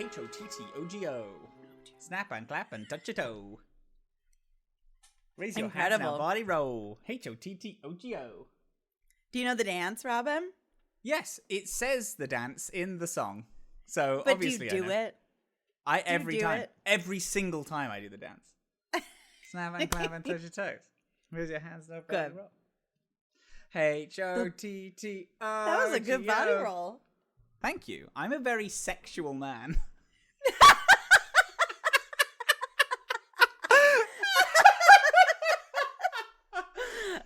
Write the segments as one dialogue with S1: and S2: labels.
S1: H-O-T-T-O-G-O. Snap and clap and touch a toe. Raise your
S2: Incredible.
S1: hands now, body roll. H-O-T-T-O-G-O.
S2: Do you know the dance, Robin?
S1: Yes, it says the dance in the song. So
S2: But
S1: obviously
S2: do you do it?
S1: Every single time I do the dance. Snap and clap and touch your toes. Raise your hands now, body roll. H-O-T-T-O-G-O.
S2: That was a good body roll.
S1: Thank you. I'm a very sexual man.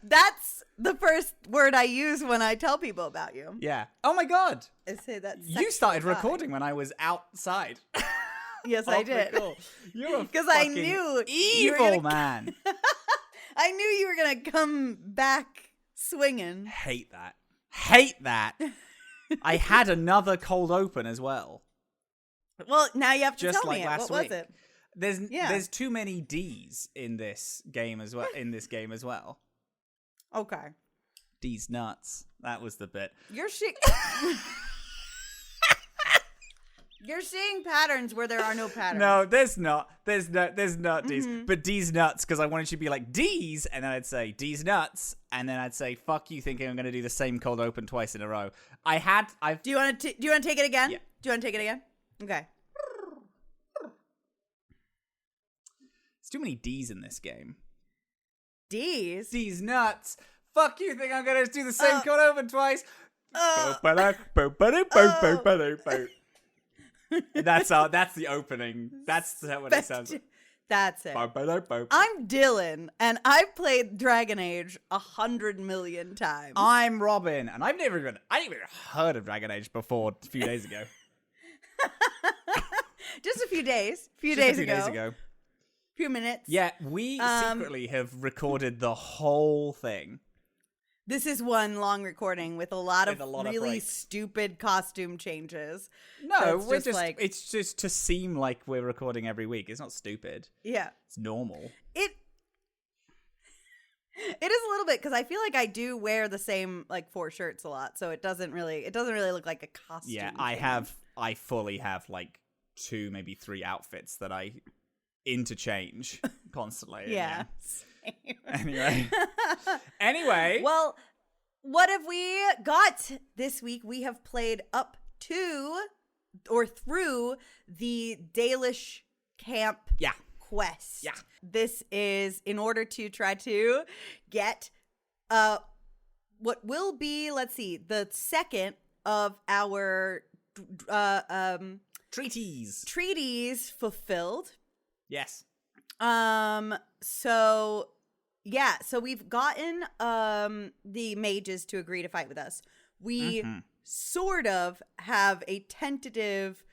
S2: That's the first word I use when I tell people about you.
S1: Yeah. Oh my god.
S2: I say that.
S1: You started recording when I was outside.
S2: Yes, I did.
S1: You're a
S2: because I
S1: fucking
S2: knew
S1: evil man.
S2: I knew you were gonna come back swinging.
S1: Hate that. Hate that. I had another cold open as well.
S2: Well, now you have to
S1: Just
S2: tell
S1: like
S2: me it.
S1: last
S2: What
S1: week.
S2: was it?
S1: There's too many D's in this game as well.
S2: Okay.
S1: D's nuts. That was the bit.
S2: You're seeing patterns where there are no patterns.
S1: No, there's not. There's not D's. But D's nuts, because I wanted you to be like D's, and then I'd say D's nuts, and then I'd say fuck you thinking I'm going to do the same cold open twice in a row.
S2: Do you want to take it again?
S1: Yeah.
S2: Do you want to take it again? Okay.
S1: There's too many D's in this game.
S2: D's?
S1: D's nuts. Fuck you think I'm going to do the same cold open twice. That's the opening. That's what it sounds like.
S2: That's it. I'm Dillin, and I've played Dragon Age 100 million times.
S1: I'm Robin, and I didn't even heard of Dragon Age before a few days ago.
S2: Just a few days. Few
S1: days
S2: ago. Few minutes.
S1: Yeah, we secretly have recorded the whole thing.
S2: This is one long recording with a lot of really
S1: breaks.
S2: stupid costume changes.
S1: No, it's just to seem like we're recording every week. It's not stupid.
S2: Yeah.
S1: It's normal.
S2: It is a little bit, because I feel like I do wear the same 4 shirts a lot, so it doesn't really look like a costume.
S1: Yeah,
S2: thing.
S1: I fully have 2, maybe 3 outfits that I interchange constantly.
S2: Yeah.
S1: Anyway.
S2: Well, what have we got this week? We have played up to or through the Dalish camp quest.
S1: Yeah.
S2: This is in order to try to get what will be, the second of our treaties fulfilled.
S1: Yes.
S2: So we've gotten the mages to agree to fight with us. We sort of have a tentative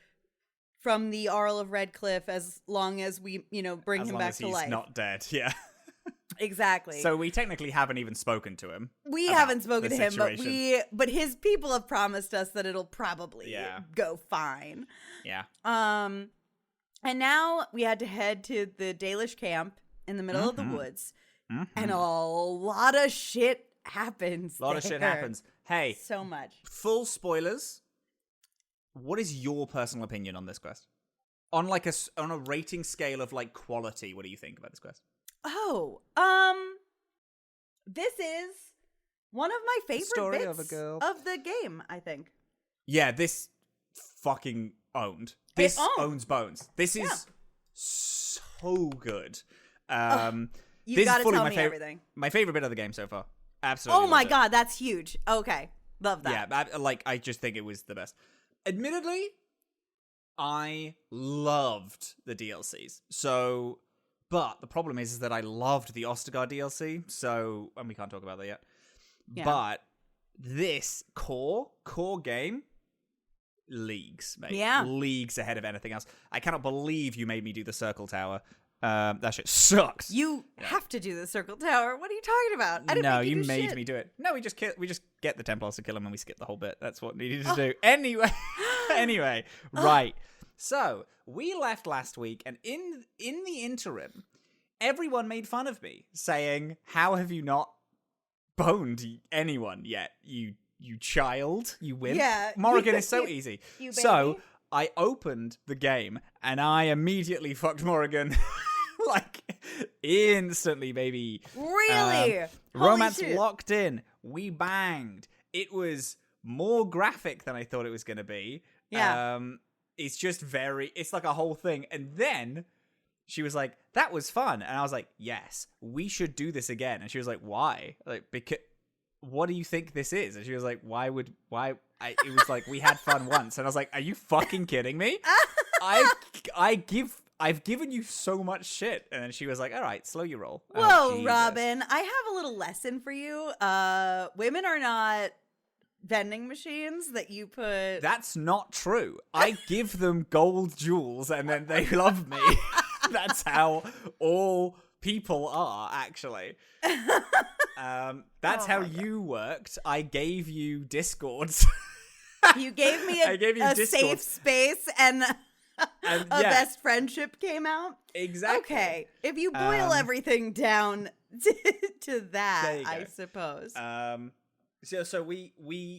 S2: from the Arl of Redcliffe, as long as we, bring him back to life.
S1: As long as he's not dead, yeah.
S2: Exactly.
S1: So we technically haven't even spoken to him.
S2: We haven't spoken to him, but his people have promised us that it'll probably go fine.
S1: Yeah.
S2: And now we had to head to the Dalish camp in the middle of the woods. And a lot of shit happens.
S1: A lot of shit happens. Hey.
S2: So much.
S1: Full spoilers. What is your personal opinion on this quest? On a rating scale of quality, what do you think about this quest?
S2: Oh, this is one of my favorite
S1: Story
S2: bits
S1: of a girl.
S2: of the game, I think.
S1: Yeah, this fucking owned. This owns bones. This is so good.
S2: You gotta tell me everything.
S1: My favorite bit of the game so far. Absolutely.
S2: Oh my god, that's huge. Okay, love that.
S1: Yeah, I just think it was the best. Admittedly, I loved the DLCs. But the problem is that I loved the Ostergard DLC. And we can't talk about that yet. Yeah. But this core game, leagues, mate.
S2: Yeah.
S1: Leagues ahead of anything else. I cannot believe you made me do the Circle Tower. That shit sucks.
S2: You have to do the Circle Tower. What are you talking about? I didn't make you do
S1: made
S2: shit.
S1: me do it. No, we just get the Templars to kill him and we skip the whole bit. That's what we needed to do. Anyway, right. So we left last week, and in the interim, everyone made fun of me, saying, "How have you not boned anyone yet? You child, you wimp."
S2: Yeah,
S1: Morrigan is so easy.
S2: You
S1: so I opened the game and I immediately fucked Morrigan. Like, instantly, baby.
S2: Really?
S1: Romance
S2: shit.
S1: locked in. We banged. It was more graphic than I thought it was going to be.
S2: Yeah.
S1: It's just it's like a whole thing. And then she was like, that was fun. And I was like, yes, we should do this again. And she was like, why? Like, because, what do you think this is? And she was like, it was like, we had fun once. And I was like, are you fucking kidding me? I've given you so much shit. And then she was like, all right, slow your roll.
S2: Whoa, Robin, I have a little lesson for you. Women are not vending machines that you put.
S1: That's not true. I give them gold jewels and then they love me. That's how all people are, actually. That's how you worked. I gave you Discords.
S2: You gave me a safe space and a best friendship came out.
S1: Exactly.
S2: Okay. If you boil everything down to that, I suppose.
S1: So we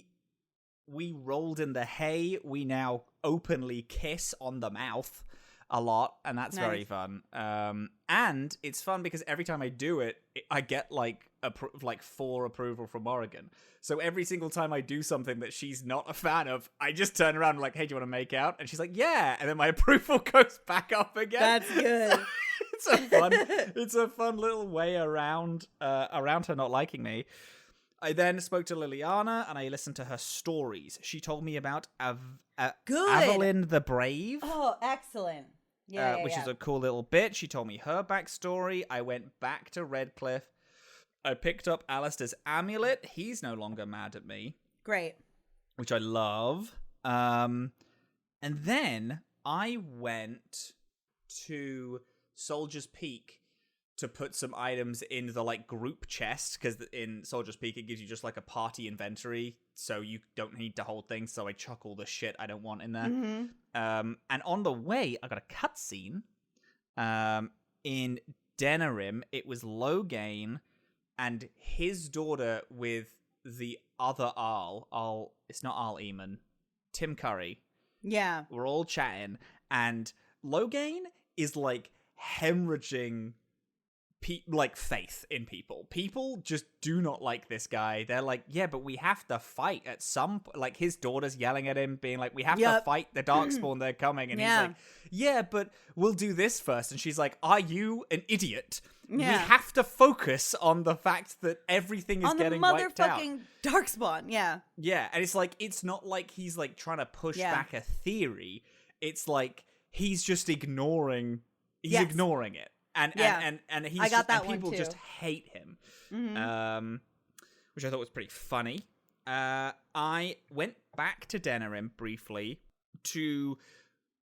S1: rolled in the hay. We now openly kiss on the mouth a lot, and that's very fun. And it's fun because every time I do it, I get like 4 approval from Morrigan. So every single time I do something that she's not a fan of, I just turn around and like, hey, do you want to make out? And she's like, yeah. And then my approval goes back up again.
S2: That's good.
S1: It's a fun little way around her not liking me. I then spoke to Liliana and I listened to her stories. She told me about Evelyn the Brave.
S2: Oh, excellent.
S1: Which is a cool little bit. She told me her backstory. I went back to Redcliffe. I picked up Alistair's amulet. He's no longer mad at me.
S2: Great.
S1: Which I love. And then I went to Soldier's Peak to put some items in the like group chest, because in Soldier's Peak it gives you just like a party inventory, so you don't need to hold things. So I chuck all the shit I don't want in there.
S2: Mm-hmm.
S1: And on the way, I got a cutscene. In Denerim, it was Loghain and his daughter with the other Arl. It's not Arl Eamon. Tim Curry.
S2: Yeah.
S1: We're all chatting, and Loghain is like hemorrhaging faith in people. People just do not like this guy. They're like, yeah, but we have to fight at some like his daughter's yelling at him, being like, we have to fight the Darkspawn, they're coming. And he's like, yeah, but we'll do this first. And she's like, are you an idiot? We have to focus on the fact that everything is getting wiped out.
S2: On the motherfucking Darkspawn,
S1: Yeah, and it's like, it's not like he's like trying to push back a theory. It's like he's just ignoring ignoring it. And he's
S2: I got that
S1: and people
S2: one too.
S1: just hate him.
S2: Mm-hmm.
S1: Which I thought was pretty funny. I went back to Denerim briefly to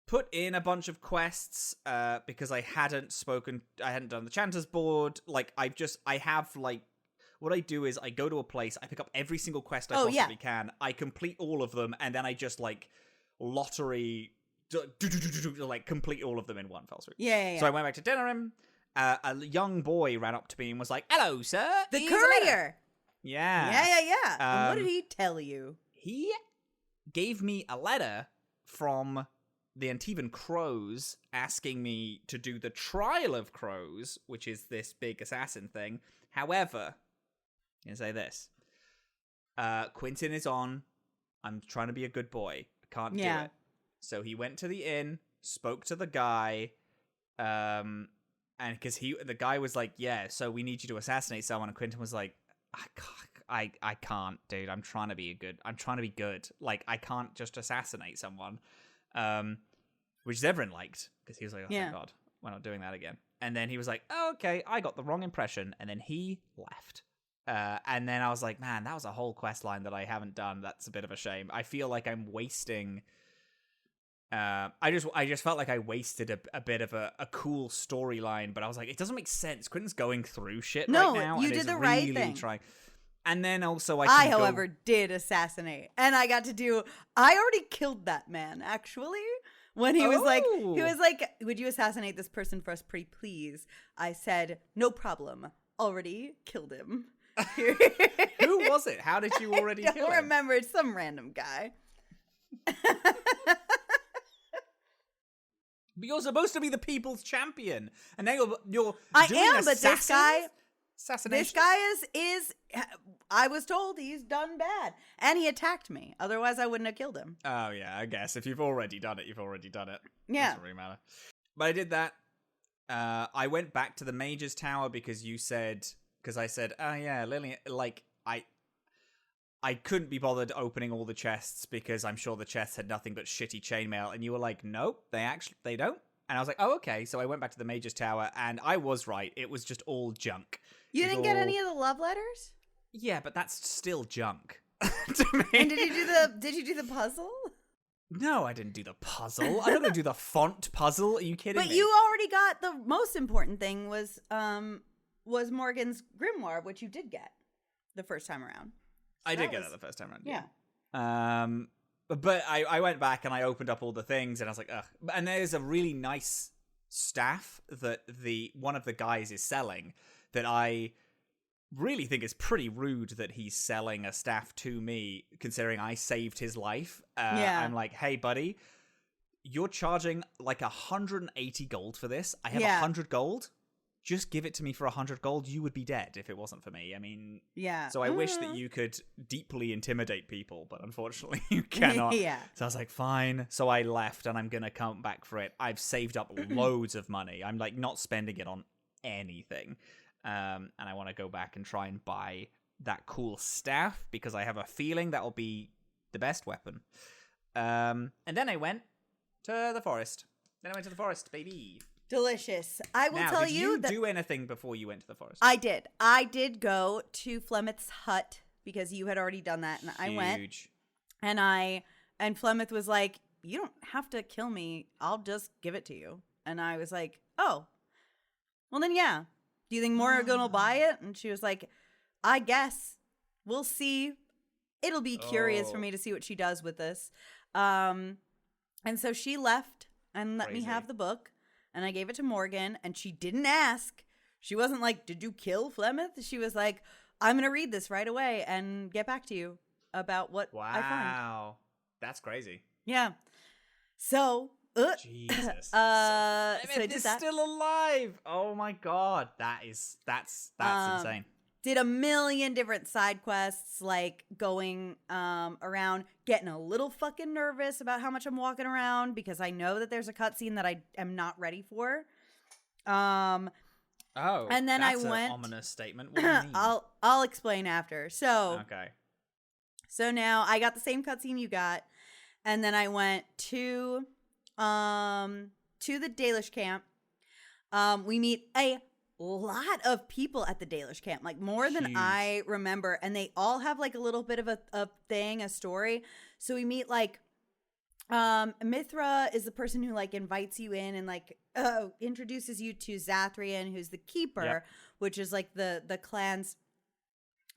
S1: put in a bunch of quests because I hadn't done the Chanter's board. Like I have like, what I do is I go to a place, I pick up every single quest I possibly can, I complete all of them, and then I just like lottery like complete all of them in one fell swoop.
S2: Yeah.
S1: So I went back to Denerim. A young boy ran up to me and was like, "Hello, sir.
S2: The courier."
S1: Yeah.
S2: And what did he tell you?
S1: He gave me a letter from the Antivan Crows asking me to do the Trial of Crows, which is this big assassin thing. However, I'm gonna say this: Quentin is on. I'm trying to be a good boy. I can't do it. So he went to the inn, spoke to the guy, and because the guy was like, yeah, so we need you to assassinate someone, and Quentin was like, I can't, dude. I'm trying to be good. Like, I can't just assassinate someone. Which Zevran liked, because he was like, oh my god, we're not doing that again. And then he was like, oh, okay, I got the wrong impression, and then he left. And then I was like, man, that was a whole quest line that I haven't done. That's a bit of a shame. I feel like I'm wasting. I just felt like I wasted a bit of a cool storyline, but I was like, it doesn't make sense. Quentin's going through shit right now.
S2: You did the right thing.
S1: Trying. And then also
S2: however, did assassinate, and I got to do. I already killed that man actually. When he was like, would you assassinate this person for us, pretty please? I said, no problem. Already killed him.
S1: Who was it? How did you already kill him?
S2: I don't remember. It's some random guy.
S1: But you're supposed to be the people's champion, and now you're
S2: I
S1: doing
S2: am, but this guy,
S1: assassination.
S2: is. I was told he's done bad, and he attacked me. Otherwise, I wouldn't have killed him.
S1: Oh yeah, I guess if you've already done it, you've already done it.
S2: Yeah,
S1: doesn't really matter. But I did that. I went back to the Mage's Tower because I said, oh yeah, Lillian, like I couldn't be bothered opening all the chests because I'm sure the chests had nothing but shitty chainmail. And you were like, nope, they don't. And I was like, oh, okay. So I went back to the Mage's Tower and I was right. It was just all junk.
S2: You didn't get any of the love letters?
S1: Yeah, but that's still junk to me.
S2: And did you do the puzzle?
S1: No, I didn't do the puzzle. I'm not going to do the font puzzle. Are you kidding me?
S2: But you already got the most important thing was Morgan's grimoire, which you did get the first time around.
S1: I did get it the first time around.
S2: Yeah.
S1: But I went back and I opened up all the things and I was like, ugh. And there's a really nice staff that one of the guys is selling that I really think it's pretty rude that he's selling a staff to me, considering I saved his life. I'm like, hey, buddy, you're charging like 180 gold for this. I have 100 gold. Just give it to me for 100 gold. You would be dead if it wasn't for me. I mean,
S2: yeah.
S1: So I wish that you could deeply intimidate people, but unfortunately you cannot.
S2: Yeah.
S1: So I was like, fine. So I left and I'm going to come back for it. I've saved up loads of money. I'm like not spending it on anything. And I want to go back and try and buy that cool staff because I have a feeling that will be the best weapon. And then I went to the forest. Baby.
S2: Delicious. I will tell you that.
S1: Did you do anything before you went to the forest?
S2: I did. I did go to Flemeth's hut because you had already done that, and I went. And Flemeth was like, "You don't have to kill me. I'll just give it to you." And I was like, "Oh, well then, yeah. Do you think Morgan will buy it?" And she was like, "I guess we'll see. It'll be curious for me to see what she does with this." And so she left and let me have the book. And I gave it to Morgan, and she didn't ask. She wasn't like, did you kill Flemeth? She was like, I'm going to read this right away and get back to you about what I find.
S1: Wow. That's crazy.
S2: Yeah. So,
S1: Jesus.
S2: so I did
S1: is
S2: that.
S1: Still alive. Oh my God. That's insane.
S2: Did a million different side quests, like going around, getting a little fucking nervous about how much I'm walking around because I know that there's a cutscene that I am not ready for. And then
S1: that's
S2: I went.
S1: An ominous statement. What do you mean?
S2: I'll explain after. So
S1: okay.
S2: So now I got the same cutscene you got, and then I went to the Dalish camp. We meet a lot of people at the Dalish camp, like more than I remember, and they all have like a little bit of a story. So we meet like Mithra is the person who like invites you in and like introduces you to Zathrian, who's the keeper, which is like the clan's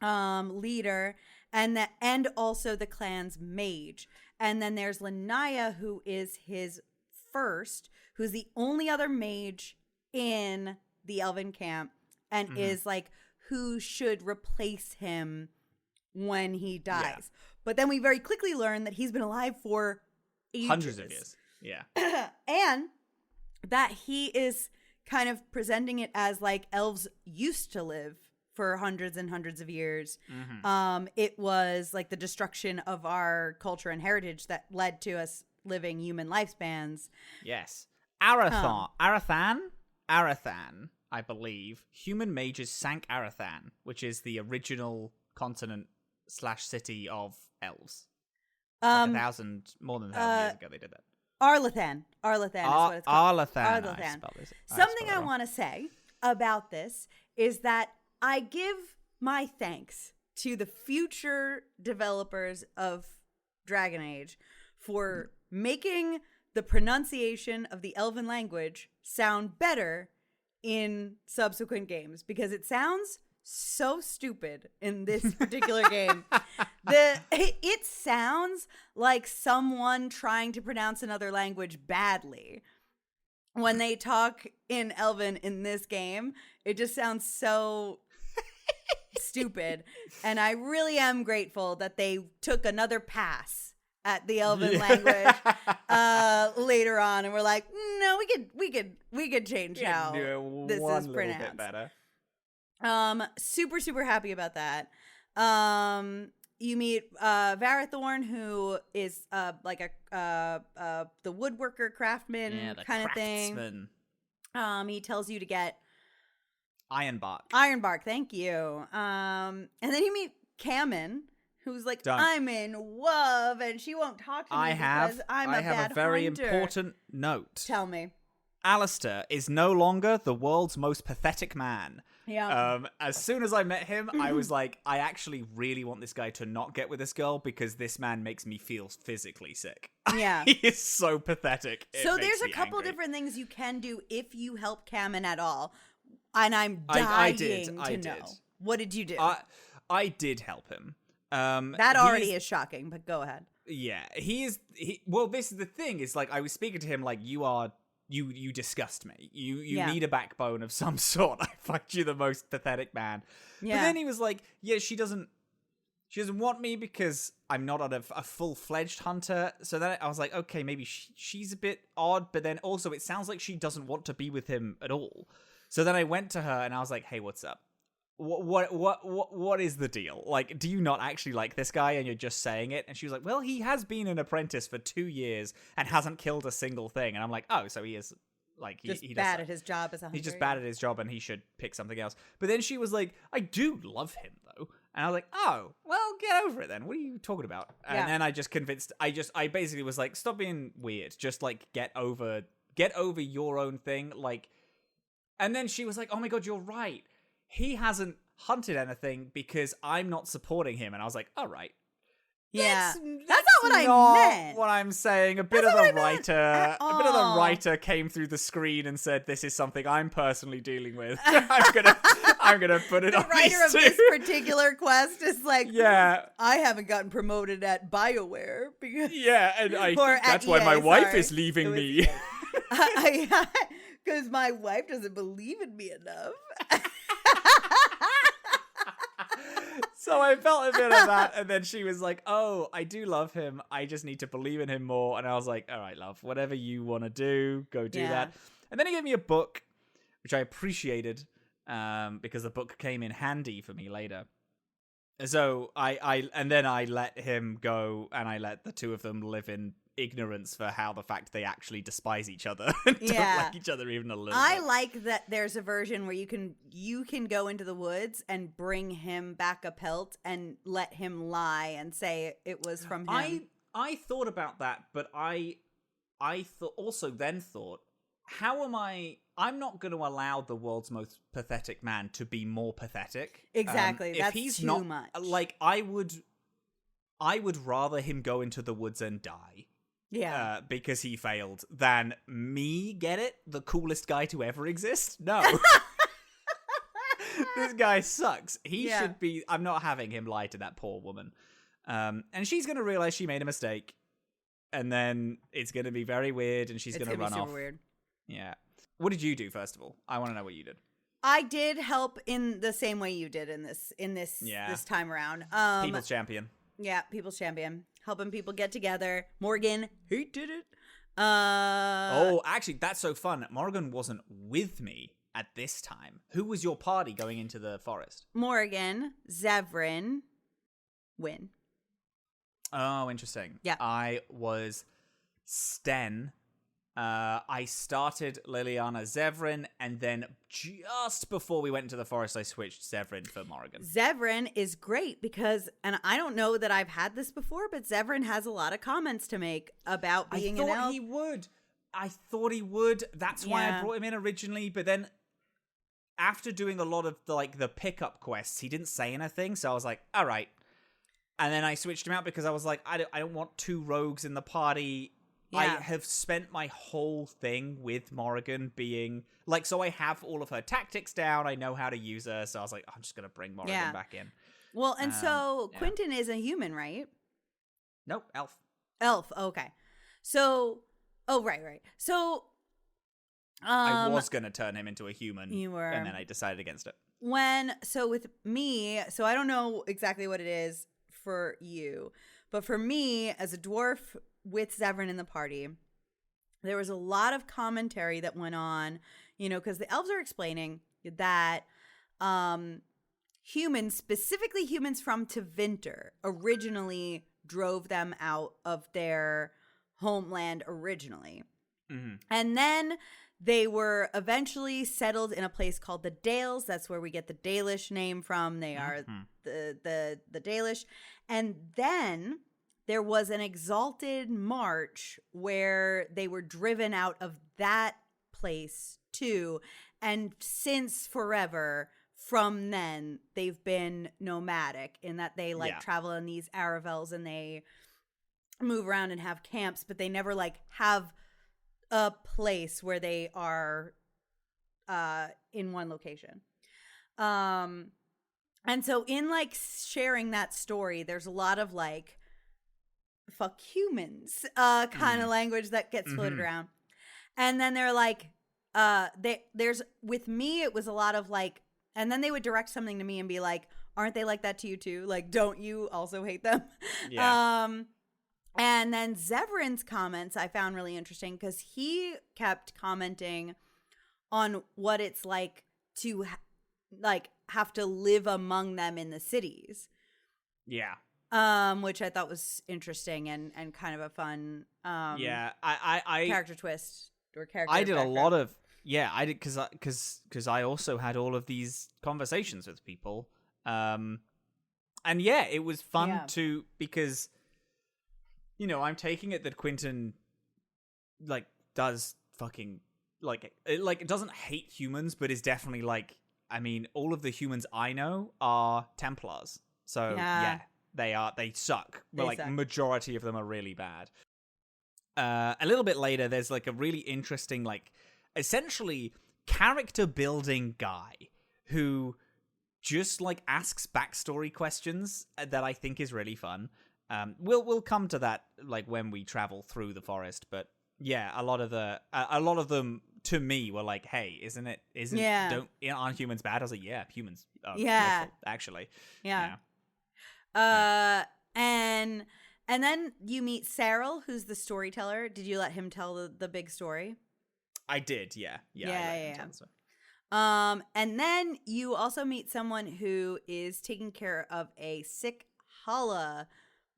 S2: leader, and also the clan's mage. And then there's Lanaya, who is his first, who's the only other mage in the elven camp, and is like who should replace him when he dies. But then we very quickly learn that he's been alive for ages.
S1: Hundreds of years. Yeah.
S2: And that he is kind of presenting it as like elves used to live for hundreds and hundreds of years. It was like the destruction of our culture and heritage that led to us living human lifespans.
S1: Yes. Arathan, I believe, human mages sank Arathan, which is the original continent/city of elves. Like more than 1,000 years ago they did that.
S2: Arlathan is what it's called.
S1: Arlathan.
S2: Something I want to say about this is that I give my thanks to the future developers of Dragon Age for making the pronunciation of the elven language sound better in subsequent games, because it sounds so stupid in this particular game. It sounds like someone trying to pronounce another language badly. When they talk in Elven in this game, it just sounds so stupid. And I really am grateful that they took another pass at the Elven language later on, and we're like, no, we could change how this is pronounced.
S1: Bit better.
S2: Super, super happy about that. You meet Varathorn, who is like the woodworker craftsman kind of thing. He tells you to get
S1: Ironbark.
S2: Ironbark, thank you. And then you meet Cammon, who's like, I'm in love, and she won't talk to me because I'm a bad hunter. I have a very
S1: important note.
S2: Tell me.
S1: Alistair is no longer the world's most pathetic man.
S2: Yeah.
S1: As soon as I met him, I was like, I actually really want this guy to not get with this girl because this man makes me feel physically sick.
S2: Yeah.
S1: He is so pathetic.
S2: So there's a couple different things you can do if you help Cammon at all. And I'm dying to know. What did you do?
S1: I did help him.
S2: That already is shocking, but go ahead.
S1: Yeah, well, this is the thing, is like, I was speaking to him like, you disgust me. You need a backbone of some sort. I find you the most pathetic man. Yeah. But then he was like, yeah, she doesn't want me because I'm not a full-fledged hunter. So then I was like, okay, maybe she's a bit odd, but then also it sounds like she doesn't want to be with him at all. So then I went to her and I was like, hey, what's up? What is the deal? Like, do you not actually like this guy and you're just saying it? And she was like, well, he has been an apprentice for 2 years and hasn't killed a single thing. And I'm like, oh, so he is like, he
S2: bad at his job as a hunter.
S1: He's just bad at his job and he should pick something else. But then she was like, I do love him though. And I was like, oh, well, get over it then. What are you talking about? And then I just convinced, I basically was like, stop being weird. Just like get over your own thing. Like, and then she was like, oh my God, you're right. He hasn't hunted anything because I'm not supporting him. And I was like, all right.
S2: Yeah. That's not what I meant.
S1: What I'm saying. A bit of the writer came through the screen and said, this is something I'm personally dealing with. I'm gonna put it on
S2: the writer of this particular quest is like,
S1: yeah,
S2: I haven't gotten promoted at BioWare because
S1: and that's why my wife is leaving me.
S2: Because my wife doesn't believe in me enough.
S1: So I felt a bit of that, and then she was like, oh, I do love him. I just need to believe in him more. And I was like, all right, love, whatever you want to do, go do that. And then he gave me a book, which I appreciated, because the book came in handy for me later. So I let him go, and I let the two of them live in ignorance for how the fact they actually despise each other and don't like each other even a little bit.
S2: I like that there's a version where you can go into the woods and bring him back a pelt and let him lie and say it was from him.
S1: I thought about that, but I thought, how am I'm not going to allow the world's most pathetic man to be more pathetic.
S2: Exactly. That's
S1: if he's
S2: too
S1: not,
S2: much.
S1: Like, I would rather him go into the woods and die.
S2: Yeah.
S1: Because he failed, than me get it, the coolest guy to ever exist. No. This guy sucks. He should be. I'm not having him lie to that poor woman. And she's going to realize she made a mistake. And then it's going to be very weird, and she's going to run off.
S2: Super weird.
S1: Yeah. What did you do, first of all? I want to know what you did.
S2: I did help in the same way you did in this time around.
S1: People's champion.
S2: Yeah, people's champion. Helping people get together. Morgan, he did it.
S1: Oh, actually, that's so fun. Morgan wasn't with me at this time. Who was your party going into the forest?
S2: Morgan, Zevran, Win.
S1: Oh, interesting.
S2: Yeah.
S1: I was Sten. I started Liliana Zevran, and then just before we went into the forest, I switched Zevran for Morgan.
S2: Zevran is great because, and I don't know that I've had this before, but Zevran has a lot of comments to make about being an elf.
S1: I thought he would. That's why I brought him in originally, but then after doing a lot of the pickup quests, he didn't say anything, so I was like, all right. And then I switched him out because I was like, I don't want two rogues in the party. Yeah. I have spent my whole thing with Morrigan being like, so I have all of her tactics down. I know how to use her. So I was like, I'm just going to bring Morrigan back in.
S2: Well, and so Quentin is a human, right?
S1: Nope. Elf.
S2: Elf. Okay. So, right. So,
S1: I was going to turn him into a human.
S2: You were.
S1: And then I decided against it.
S2: So with me, so I don't know exactly what it is for you, But for me, as a dwarf with Zevran in the party, there was a lot of commentary that went on, because the elves are explaining that humans, specifically humans from Tevinter, originally drove them out of their homeland originally.
S1: Mm-hmm.
S2: And then they were eventually settled in a place called the Dales. That's where we get the Dalish name from. They are the Dalish. And then there was an exalted march where they were driven out of that place too. And since forever, from then, they've been nomadic in that they travel in these Aravels and they move around and have camps, but they never have a place where they are in one location. And so in sharing that story, there's a lot of fuck humans kind of language that gets floated around. And then they're there's with me it was a lot of and then they would direct something to me and be like, aren't they like that to you too? Don't you also hate them?
S1: Yeah.
S2: And then Zevran's comments I found really interesting because he kept commenting on what it's like to have to live among them in the cities.
S1: Yeah.
S2: Which I thought was interesting and kind of a fun
S1: I
S2: character twist or character.
S1: I did a lot of I did because I also had all of these conversations with people, and it was fun to because. I'm taking it that Quentin, does fucking, it doesn't hate humans, but is definitely, all of the humans I know are Templars. So, they suck. But, majority of them are really bad. A little bit later, there's, a really interesting, essentially character-building guy who just, asks backstory questions that I think is really fun. We'll come to that when we travel through the forest, but a lot of them to me were hey, aren't humans bad? I was like, humans are awful, actually.
S2: And then you meet Cyril, who's the storyteller. Did you let him tell the big story?
S1: I did, yeah.
S2: And then you also meet someone who is taking care of a sick Hala.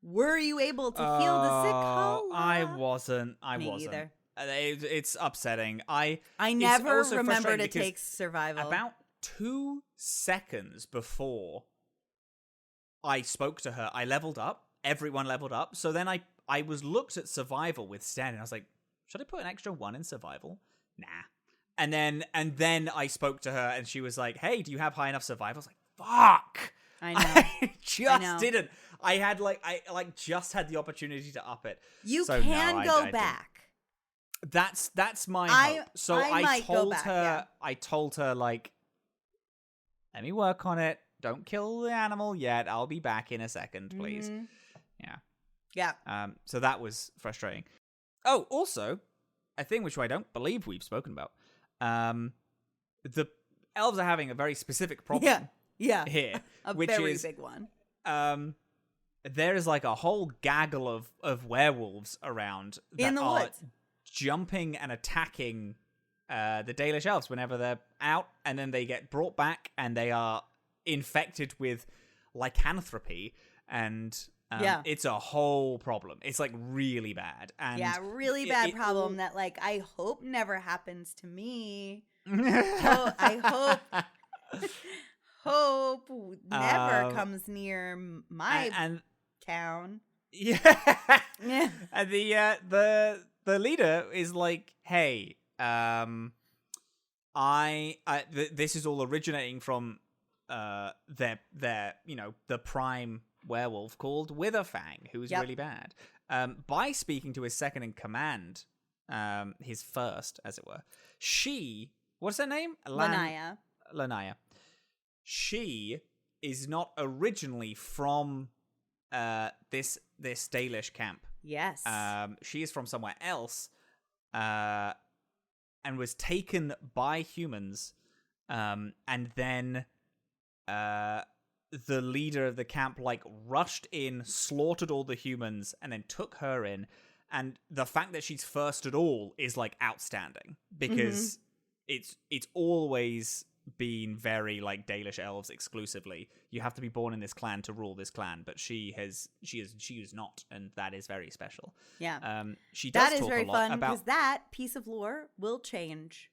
S2: Were you able to heal the sick Hala?
S1: I wasn't.
S2: Me either.
S1: It's upsetting. I
S2: never remember to take survival.
S1: About 2 seconds before I spoke to her, I leveled up. Everyone leveled up. So then I was looked at survival with Stan, and I was like, should I put an extra 1 in survival? Nah. And then I spoke to her, and she was like, hey, do you have high enough survival? I was like, fuck.
S2: I know.
S1: I just didn't. I had I just had the opportunity to up it.
S2: You can go back.
S1: That's my hope. So I told her.
S2: Yeah.
S1: I told her let me work on it. Don't kill the animal yet. I'll be back in a second, please.
S2: Mm-hmm.
S1: Yeah. So that was frustrating. Oh, also, a thing which I don't believe we've spoken about. The elves are having a very specific problem.
S2: Yeah.
S1: Here,
S2: a
S1: which
S2: very
S1: is
S2: big one.
S1: There is a whole gaggle of werewolves around that
S2: in the
S1: are
S2: woods,
S1: jumping and attacking the Dalish elves whenever they're out, and then they get brought back and they are infected with lycanthropy, and it's a whole problem. It's really bad, and
S2: really bad problem that I hope never happens to me. I hope never comes near my town.
S1: Yeah. And the leader is hey, this is all originating from their the prime werewolf called Witherfang, who's really bad. By speaking to his second in command, his first, as it were, what's her name? Lanaya. She is not originally from this Dalish camp.
S2: Yes.
S1: She is from somewhere else, and was taken by humans, and then the leader of the camp like rushed in, slaughtered all the humans, and then took her in. And the fact that she's first at all is like outstanding because it's always been very like Dalish elves exclusively. You have to be born in this clan to rule this clan, but she is not, and that is very special.
S2: Yeah.
S1: She does
S2: that is
S1: talk
S2: very
S1: a lot
S2: fun
S1: about
S2: because that piece of lore will change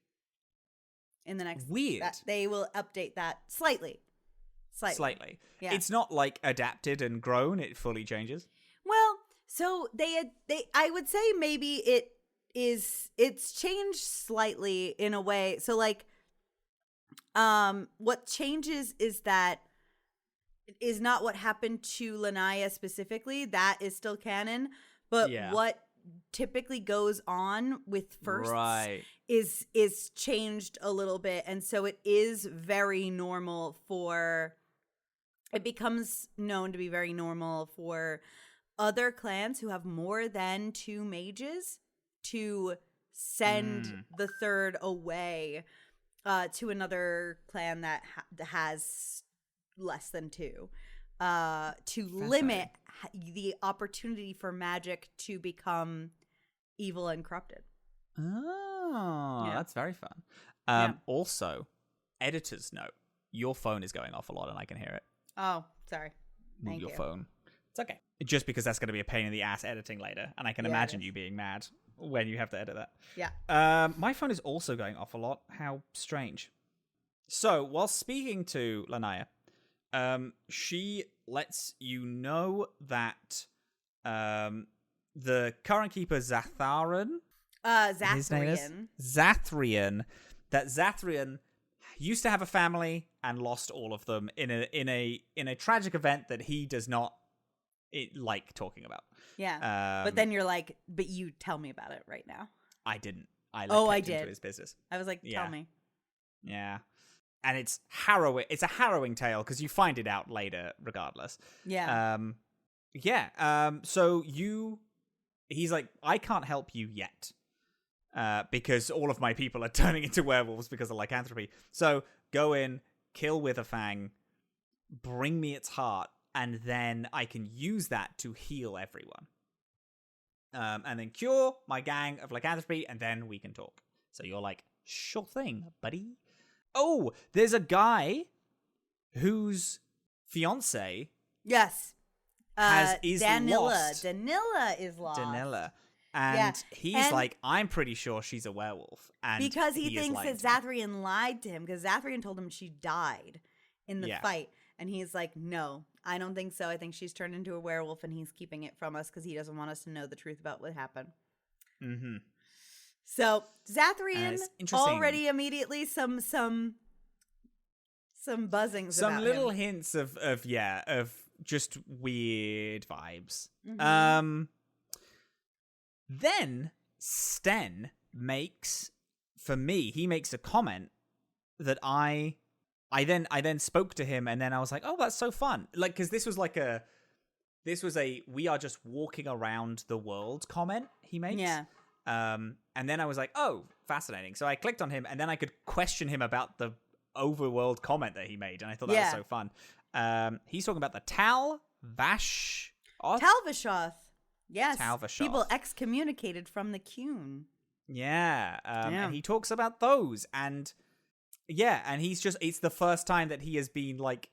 S2: in the next.
S1: weird.
S2: They will update that slightly. Yeah.
S1: It's not like adapted and grown; it fully changes.
S2: Well, so they I would say maybe it's changed slightly in a way. So like what changes is that is not what happened to Lanaya specifically. That is still canon, but what typically goes on with firsts is changed a little bit, and so it is very normal for it becomes known to be very normal for other clans who have more than 2 mages to send the third away to another clan that has less than 2 to limit the opportunity for magic to become evil and corrupted.
S1: Oh, that's very fun. Also, editor's note, your phone is going off a lot and I can hear it.
S2: Oh, sorry. Thank
S1: your
S2: you.
S1: phone. It's okay. Just because that's going to be a pain in the ass editing later, and I can imagine you being mad when you have to edit that.
S2: Yeah.
S1: My phone is also going off a lot. How strange. So, while speaking to Lanaya, she lets you know that the current keeper Zatharian, his name is Zathrian, that Zathrian used to have a family and lost all of them in a tragic event that he does not like talking about.
S2: Yeah. But then you're like, but you tell me about it right now.
S1: I didn't. I
S2: did.
S1: Into his business.
S2: I was like, tell me.
S1: Yeah. And it's harrowing. It's a harrowing tale because you find it out later regardless.
S2: Yeah.
S1: So he's like, I can't help you yet. Because all of my people are turning into werewolves because of lycanthropy. So go in, kill Witherfang, bring me its heart, and then I can use that to heal everyone. And then cure my gang of lycanthropy, and then we can talk. So you're like, sure thing, buddy. Oh, there's a guy whose fiance
S2: is Danila.
S1: lost.
S2: Danila is lost.
S1: Danila. And he's like, I'm pretty sure she's a werewolf. And
S2: because he thinks that Zathrian lied to him, because Zathrian told him she died in the fight. And he's like, no, I don't think so. I think she's turned into a werewolf, and he's keeping it from us because he doesn't want us to know the truth about what happened.
S1: Mm-hmm.
S2: So Zathrian already immediately some buzzings,
S1: some little
S2: him.
S1: hints of just weird vibes.
S2: Mm-hmm.
S1: Then Sten makes a comment that I then spoke to him, and then I was like, oh, that's so fun. Like, because this was a we are just walking around the world comment he makes.
S2: Yeah.
S1: And then I was like, oh, fascinating. So I clicked on him, and then I could question him about the overworld comment that he made, and I thought that was so fun. He's talking about the Talvashoth.
S2: Yes.
S1: Talvashoth.
S2: People excommunicated from the Qun.
S1: Yeah. And he talks about those, and he's just, it's the first time that he has been like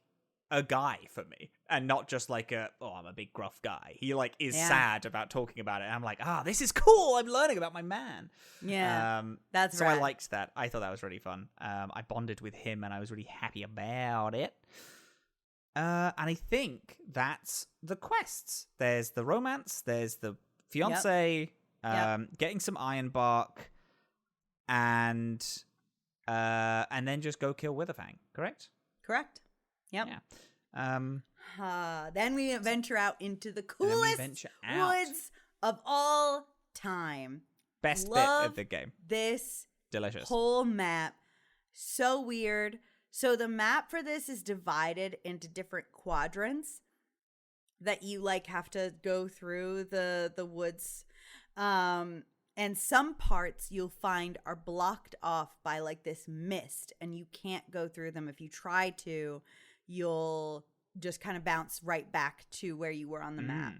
S1: a guy for me, and not just like I'm a big gruff guy. He like is sad about talking about it, and I'm like, this is cool. I'm learning about my man.
S2: Yeah. That's
S1: so
S2: right.
S1: I liked that. I thought that was really fun. I bonded with him, and I was really happy about it. And I think that's the quests. There's the romance, there's the fiance, getting some iron bark, and then just go kill Witherfang, correct?
S2: Correct. Yep.
S1: Yeah.
S2: Then we venture out into the coolest woods of all time.
S1: Best bit of the game.
S2: This
S1: delicious
S2: whole map. So weird. So the map for this is divided into different quadrants that you like have to go through the woods. And some parts you'll find are blocked off by like this mist, and you can't go through them. If you try to, you'll just kind of bounce right back to where you were on the map.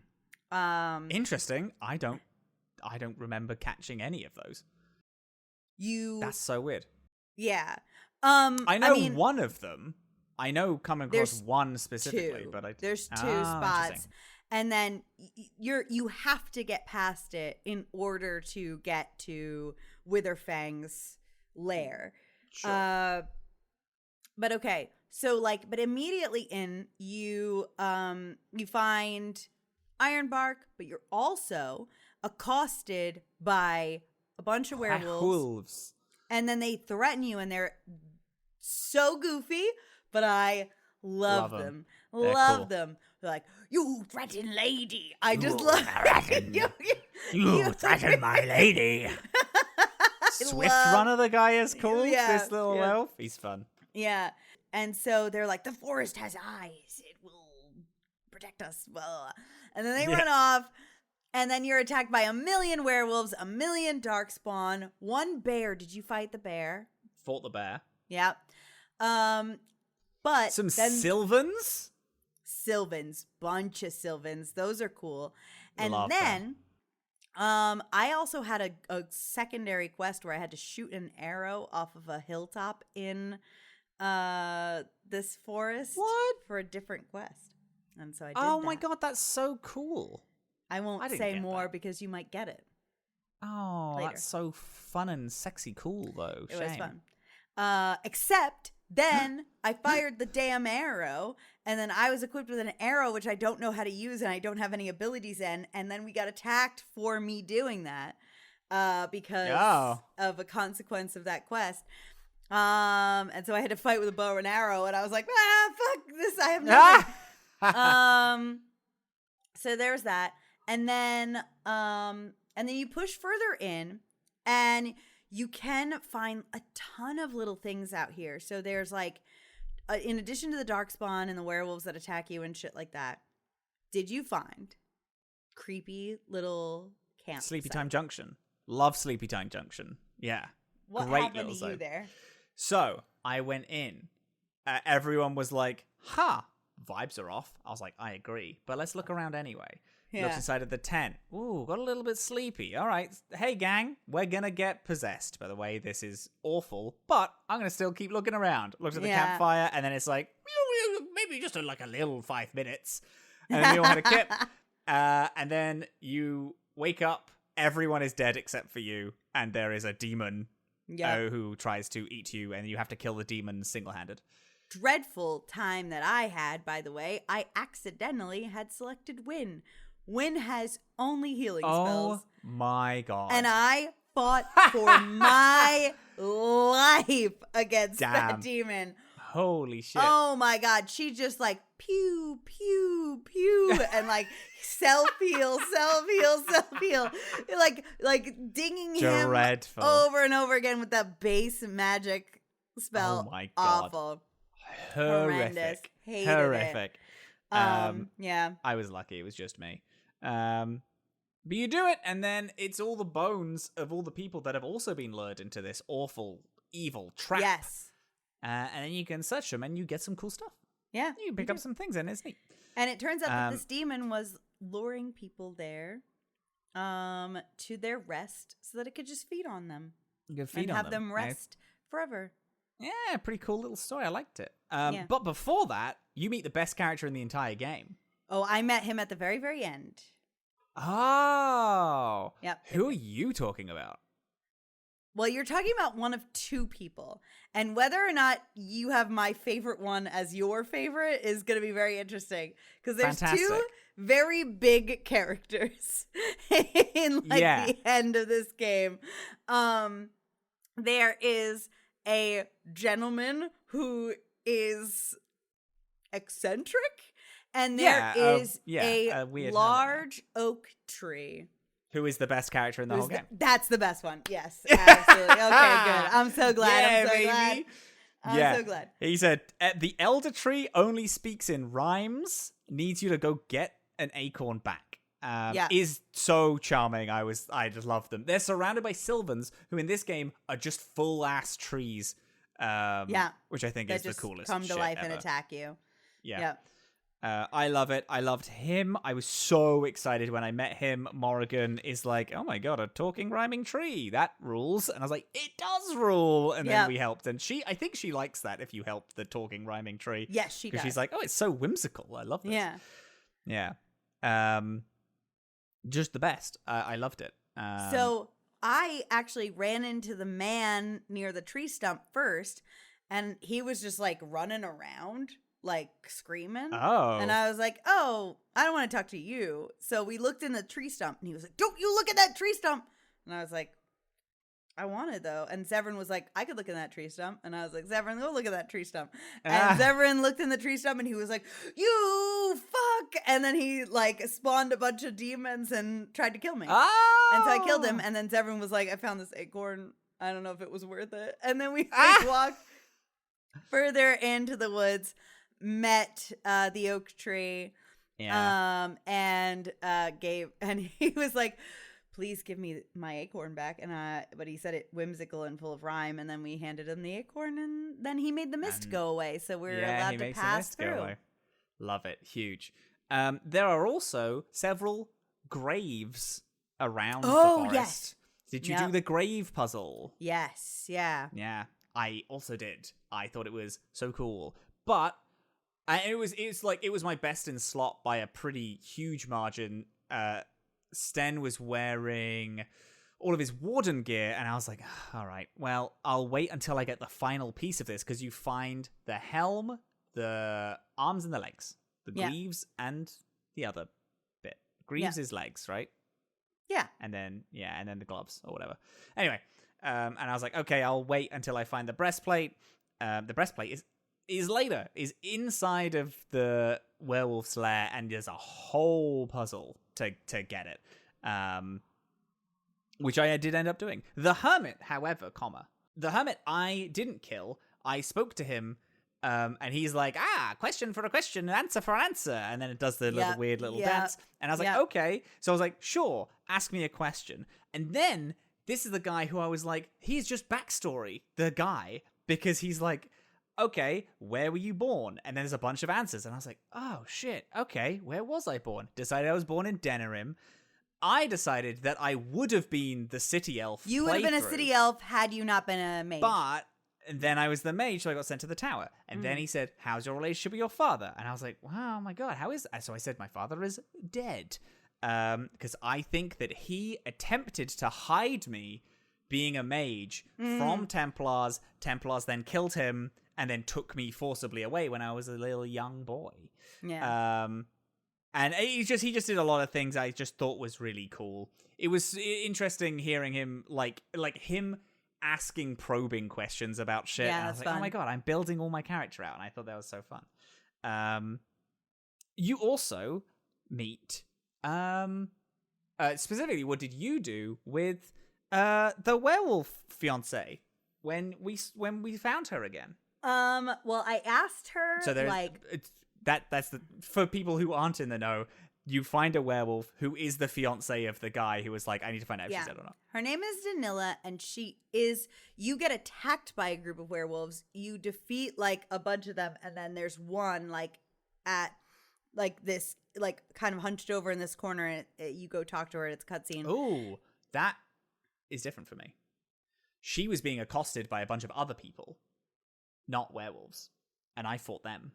S1: Interesting. I don't remember catching any of those. That's so weird.
S2: Yeah.
S1: I know one of them. I know coming across one specifically, but
S2: there's two spots, and then you have to get past it in order to get to Witherfang's lair.
S1: Sure.
S2: But okay, so but immediately in you find Ironbark, but you're also accosted by a bunch of werewolves. And then they threaten you, and they're so goofy, but I love them. Love them. They're like, "You threaten lady." I just love
S1: you threaten my lady. Swift Runner, the guy is called. This little elf. He's fun.
S2: Yeah. And so they're like, "The forest has eyes. It will protect us." Blah, blah, blah. And then they run off. And then you're attacked by 1,000,000 werewolves, 1,000,000 Darkspawn, 1 bear. Did you fight the bear?
S1: Fought the bear.
S2: Yeah. But
S1: some Sylvans?
S2: Sylvans. Bunch of Sylvans. Those are cool. And
S1: Love
S2: then I also had a secondary quest where I had to shoot an arrow off of a hilltop in this forest.
S1: What?
S2: For a different quest. And so I did
S1: my god, that's so cool.
S2: I won't say more because you might get it.
S1: Oh,
S2: later.
S1: That's so fun and sexy cool, though.
S2: It was fun. Except then I fired the damn arrow, and then I was equipped with an arrow, which I don't know how to use, and I don't have any abilities in, and then we got attacked for me doing that because of a consequence of that quest. And so I had to fight with a bow and arrow, and I was like, fuck this, I have nothing. So there's that. And then you push further in, and you can find a ton of little things out here. So there's in addition to the Darkspawn and the werewolves that attack you and shit like that, did you find creepy little camps?
S1: Sleepy Time Junction. Love Sleepy Time Junction. Yeah.
S2: What
S1: Great
S2: happened
S1: little
S2: to you
S1: zone.
S2: there?
S1: So I went in. Everyone was like, vibes are off. I was like, I agree, but let's look around anyway. Looked inside of the tent. Ooh, got a little bit sleepy. All right. Hey, gang, we're going to get possessed. By the way, this is awful, but I'm going to still keep looking around. Looked at the campfire, and then it's like, maybe just a little 5 minutes. And then we all had a kip. And then you wake up. Everyone is dead except for you. And there is a demon who tries to eat you, and you have to kill the demon single-handed.
S2: Dreadful time that I had, by the way. I accidentally had selected Win. Win has only healing spells.
S1: Oh my god.
S2: And I fought for my life against that demon.
S1: Holy shit.
S2: Oh my god. She just pew, pew, pew, and self-heal, self-heal, self-heal. Dinging
S1: Dreadful.
S2: him over and over again with that base magic spell.
S1: Oh my god.
S2: Awful.
S1: Horrific.
S2: Hated it. Yeah.
S1: I was lucky. It was just me. But you do it, and then it's all the bones of all the people that have also been lured into this awful, evil trap.
S2: Yes.
S1: And then you can search them, and you get some cool stuff.
S2: Yeah.
S1: You pick up some things, and it's neat.
S2: And it turns out that this demon was luring people there to their rest so that it could just feed on them.
S1: You can feed
S2: and
S1: on
S2: have them rest forever.
S1: Yeah, pretty cool little story. I liked it. But before that, you meet the best character in the entire game.
S2: Oh, I met him at the very, very end.
S1: Oh.
S2: Yep.
S1: Who are you talking about?
S2: Well, you're talking about one of two people. And whether or not you have my favorite one as your favorite is going to be very interesting. Because there's two very big characters in the end of this game. There is a gentleman who is eccentric, and there is a large oak tree.
S1: Who is the best character in the whole game?
S2: That's the best one. Yes, absolutely. Okay, good. I'm so glad. I'm so glad.
S1: He said, the elder tree only speaks in rhymes, needs you to go get an acorn back. Is so charming. I just love them. They're surrounded by Sylvans, who in this game are just full ass trees. Which I think is the coolest.
S2: Come to life
S1: ever.
S2: and attack you.
S1: Yeah. I love it. I loved him. I was so excited when I met him. Morrigan is like, oh my god, a talking rhyming tree. That rules. And I was like, it does rule. And then we helped. And I think she likes that if you help the talking rhyming tree.
S2: Yes, she does.
S1: Because she's like, oh, it's so whimsical. I love this.
S2: Yeah.
S1: Yeah. Just the best. I loved it.
S2: So I actually ran into the man near the tree stump first. And he was just like running around, like screaming.
S1: Oh.
S2: And I was like, oh, I don't want to talk to you. So we looked in the tree stump and he was like, don't you look at that tree stump. And I was like, I wanted though. And Severin was like, I could look in that tree stump. And I was like, Severin, go look at that tree stump. And Severin looked in the tree stump and he was like, you fuck. And then he like spawned a bunch of demons and tried to kill me.
S1: Oh.
S2: And so I killed him. And then Severin was like, I found this acorn. I don't know if it was worth it. And then we like, walked further into the woods, met the oak tree, and he was like, please give me my acorn back. And but he said it whimsical and full of rhyme, and then we handed him the acorn, and then he made the mist go away, so we're allowed to pass through.
S1: Love it. Huge. There are also several graves around the forest.
S2: Yes.
S1: Did you do the grave puzzle?
S2: Yes. Yeah.
S1: Yeah. I also did. I thought it was so cool. But it was my best in slot by a pretty huge margin. Sten was wearing all of his warden gear, and I was like, all right, well, I'll wait until I get the final piece of this, because you find the helm, the arms and the legs, the greaves and the other bit. Greaves is legs, right?
S2: Yeah.
S1: And then the gloves or whatever. Anyway, and I was like, okay, I'll wait until I find the breastplate. The breastplate is later, is inside of the werewolf's lair, and there's a whole puzzle to get it, which I did end up doing. The hermit, however, the hermit I didn't kill. I spoke to him, and he's like, question for a question, answer for an answer, and then it does the little weird little dance, and I was like, okay. So I was like, sure, ask me a question. And then this is the guy who I was like, he's just backstory, the guy, because he's like, okay, where were you born? And then there's a bunch of answers. And I was like, oh, shit. Okay, where was I born? Decided I was born in Denerim. I decided that I would have been the city elf.
S2: You would have been a city elf had you not been a mage.
S1: And then I was the mage, so I got sent to the tower. And then he said, how's your relationship with your father? And I was like, wow, oh my God, how is that? So I said, my father is dead. Because I think that he attempted to hide me being a mage from Templars. Templars then killed him and then took me forcibly away when I was a little young boy.
S2: Yeah.
S1: And he just did a lot of things I just thought was really cool. It was interesting hearing him, like him asking probing questions about shit.
S2: Yeah,
S1: and I was like,
S2: fun.
S1: oh my God, I'm building all my character out. And I thought that was so fun. You also meet, specifically, what did you do with the werewolf fiance when we found her again?
S2: Well, I asked her,
S1: so that's for people who aren't in the know, you find a werewolf who is the fiance of the guy who was like, I need to find out if she's dead or not.
S2: Her name is Danila, and you get attacked by a group of werewolves. You defeat like a bunch of them, and then there's one like at like this, like kind of hunched over in this corner, and you go talk to her, and it's a cutscene.
S1: Oh, that is different for me. She was being accosted by a bunch of other people, not werewolves, and I fought them.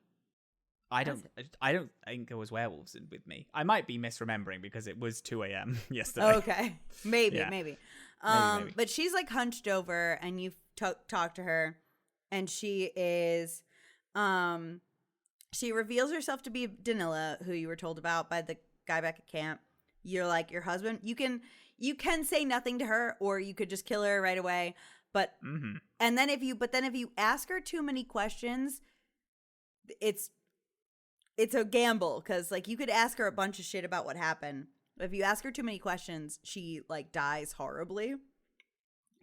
S1: I don't think there was werewolves with me. I might be misremembering because it was 2 a.m. yesterday.
S2: Okay. Maybe. But she's like hunched over, and you talk to her, and she is, she reveals herself to be Danila, who you were told about by the guy back at camp. You're like, your husband. You can say nothing to her, or you could just kill her right away. But and then if you ask her too many questions, it's a gamble, because like you could ask her a bunch of shit about what happened. But if you ask her too many questions, she like dies horribly in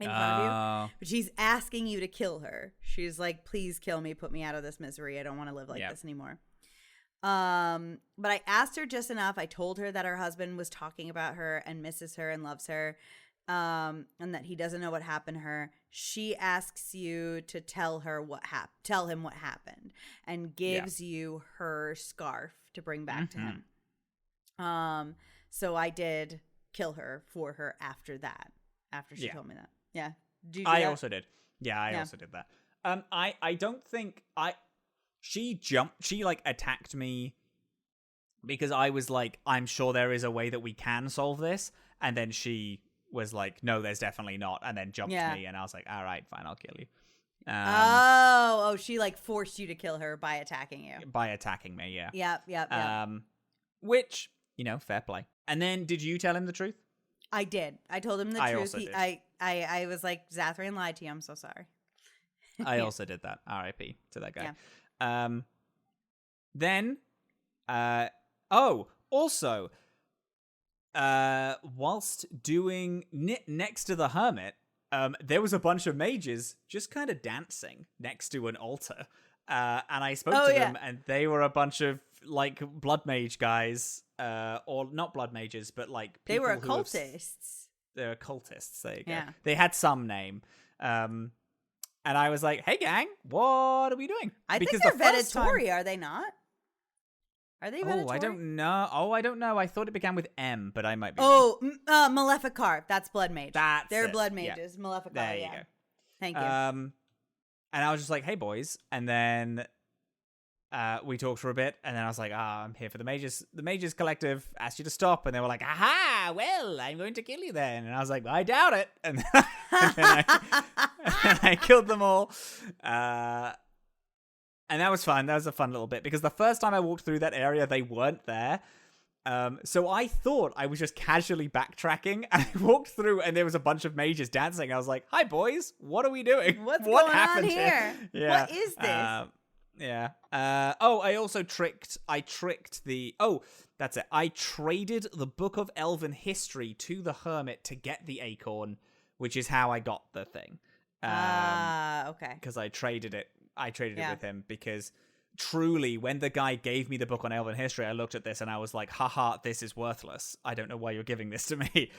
S2: front of you. But she's asking you to kill her. She's like, please kill me, put me out of this misery. I don't want to live like this anymore. But I asked her just enough. I told her that her husband was talking about her and misses her and loves her, and that he doesn't know what happened to her. She asks you to tell him what happened, and gives you her scarf to bring back to him. So I did kill her for her after that. After she told me that. Yeah. Did you do
S1: I
S2: that?
S1: also did. Yeah, I also did that. I don't think she like attacked me because I was like, I'm sure there is a way that we can solve this, and then she was like, no, there's definitely not, and then jumped me, and I was like, all right, fine, I'll kill you.
S2: She like forced you to kill her by attacking you.
S1: By attacking me, yeah.
S2: Yep.
S1: Which, fair play. And then did you tell him the truth?
S2: I did. I told him the truth.
S1: Also did.
S2: I was like, Zathrian lied to you. I'm so sorry.
S1: I also did that. R.I.P. to that guy.
S2: Yeah.
S1: Then, also, whilst doing next to the hermit, there was a bunch of mages just kind of dancing next to an altar. And I spoke to them, and they were a bunch of like blood mage guys, or not blood mages, but like
S2: they were occultists.
S1: They're occultists. There you go.
S2: Yeah.
S1: They had some name. And I was like, "Hey, gang, what are we doing?"
S2: I think they're Venatori, are they not? Are they Venatori?
S1: I don't know. I don't know. I thought it began with M, but I might be.
S2: Maleficar. That's blood mage. They're blood mages. Yeah. Maleficar.
S1: There you go.
S2: Thank you.
S1: And I was just like, "Hey, boys," and then we talked for a bit, and then I was like, I'm here for the mages. The mages collective asked you to stop, and they were like, aha, well, I'm going to kill you then. And I was like, I doubt it. And then I killed them all. And that was fun. That was a fun little bit, because the first time I walked through that area, they weren't there. So I thought I was just casually backtracking, and I walked through, and there was a bunch of mages dancing. I was like, hi, boys. What are we doing?
S2: What happened on here?
S1: Yeah.
S2: What is this?
S1: Yeah. That's it. I traded the Book of Elven History to the Hermit to get the acorn, which is how I got the thing.
S2: Okay.
S1: Because I traded it it with him, because truly, when the guy gave me the book on Elven History, I looked at this and I was like, haha, this is worthless. I don't know why you're giving this to me.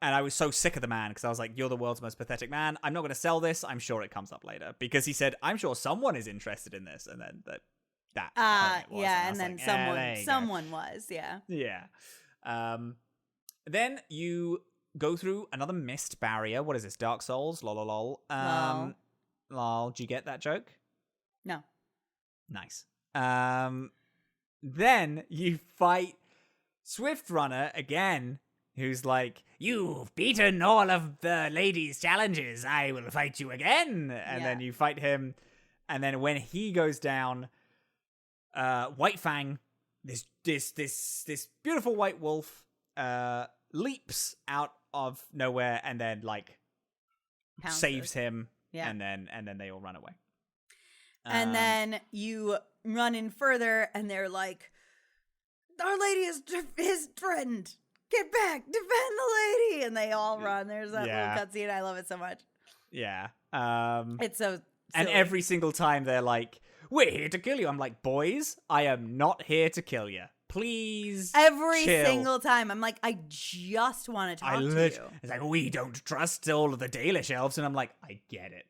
S1: And I was so sick of the man, because I was like, you're the world's most pathetic man. I'm not going to sell this. I'm sure it comes up later. Because he said, I'm sure someone is interested in this. And then that was.
S2: Yeah, and then someone was, yeah.
S1: Yeah. Then you go through another mist barrier. What is this? Dark Souls? Lol. Lol. Did you get that joke?
S2: No.
S1: Nice. Then you fight Swift Runner again, who's like, you've beaten all of the ladies' challenges. I will fight you again. And then you fight him. And then when he goes down, White Fang, this beautiful white wolf, leaps out of nowhere and then like saves him. Yeah. And then they all run away.
S2: And then you run in further, and they're like, Our Lady is threatened. Get back, defend the lady. And they all run. There's that little cutscene. I love it so much.
S1: Yeah.
S2: It's so silly.
S1: And every single time they're like, we're here to kill you. I'm like, boys, I am not here to kill you. Please
S2: Every
S1: chill.
S2: single time. I'm like, I just want to talk to you.
S1: It's like, we don't trust all of the Dalish elves. And I'm like, I get it.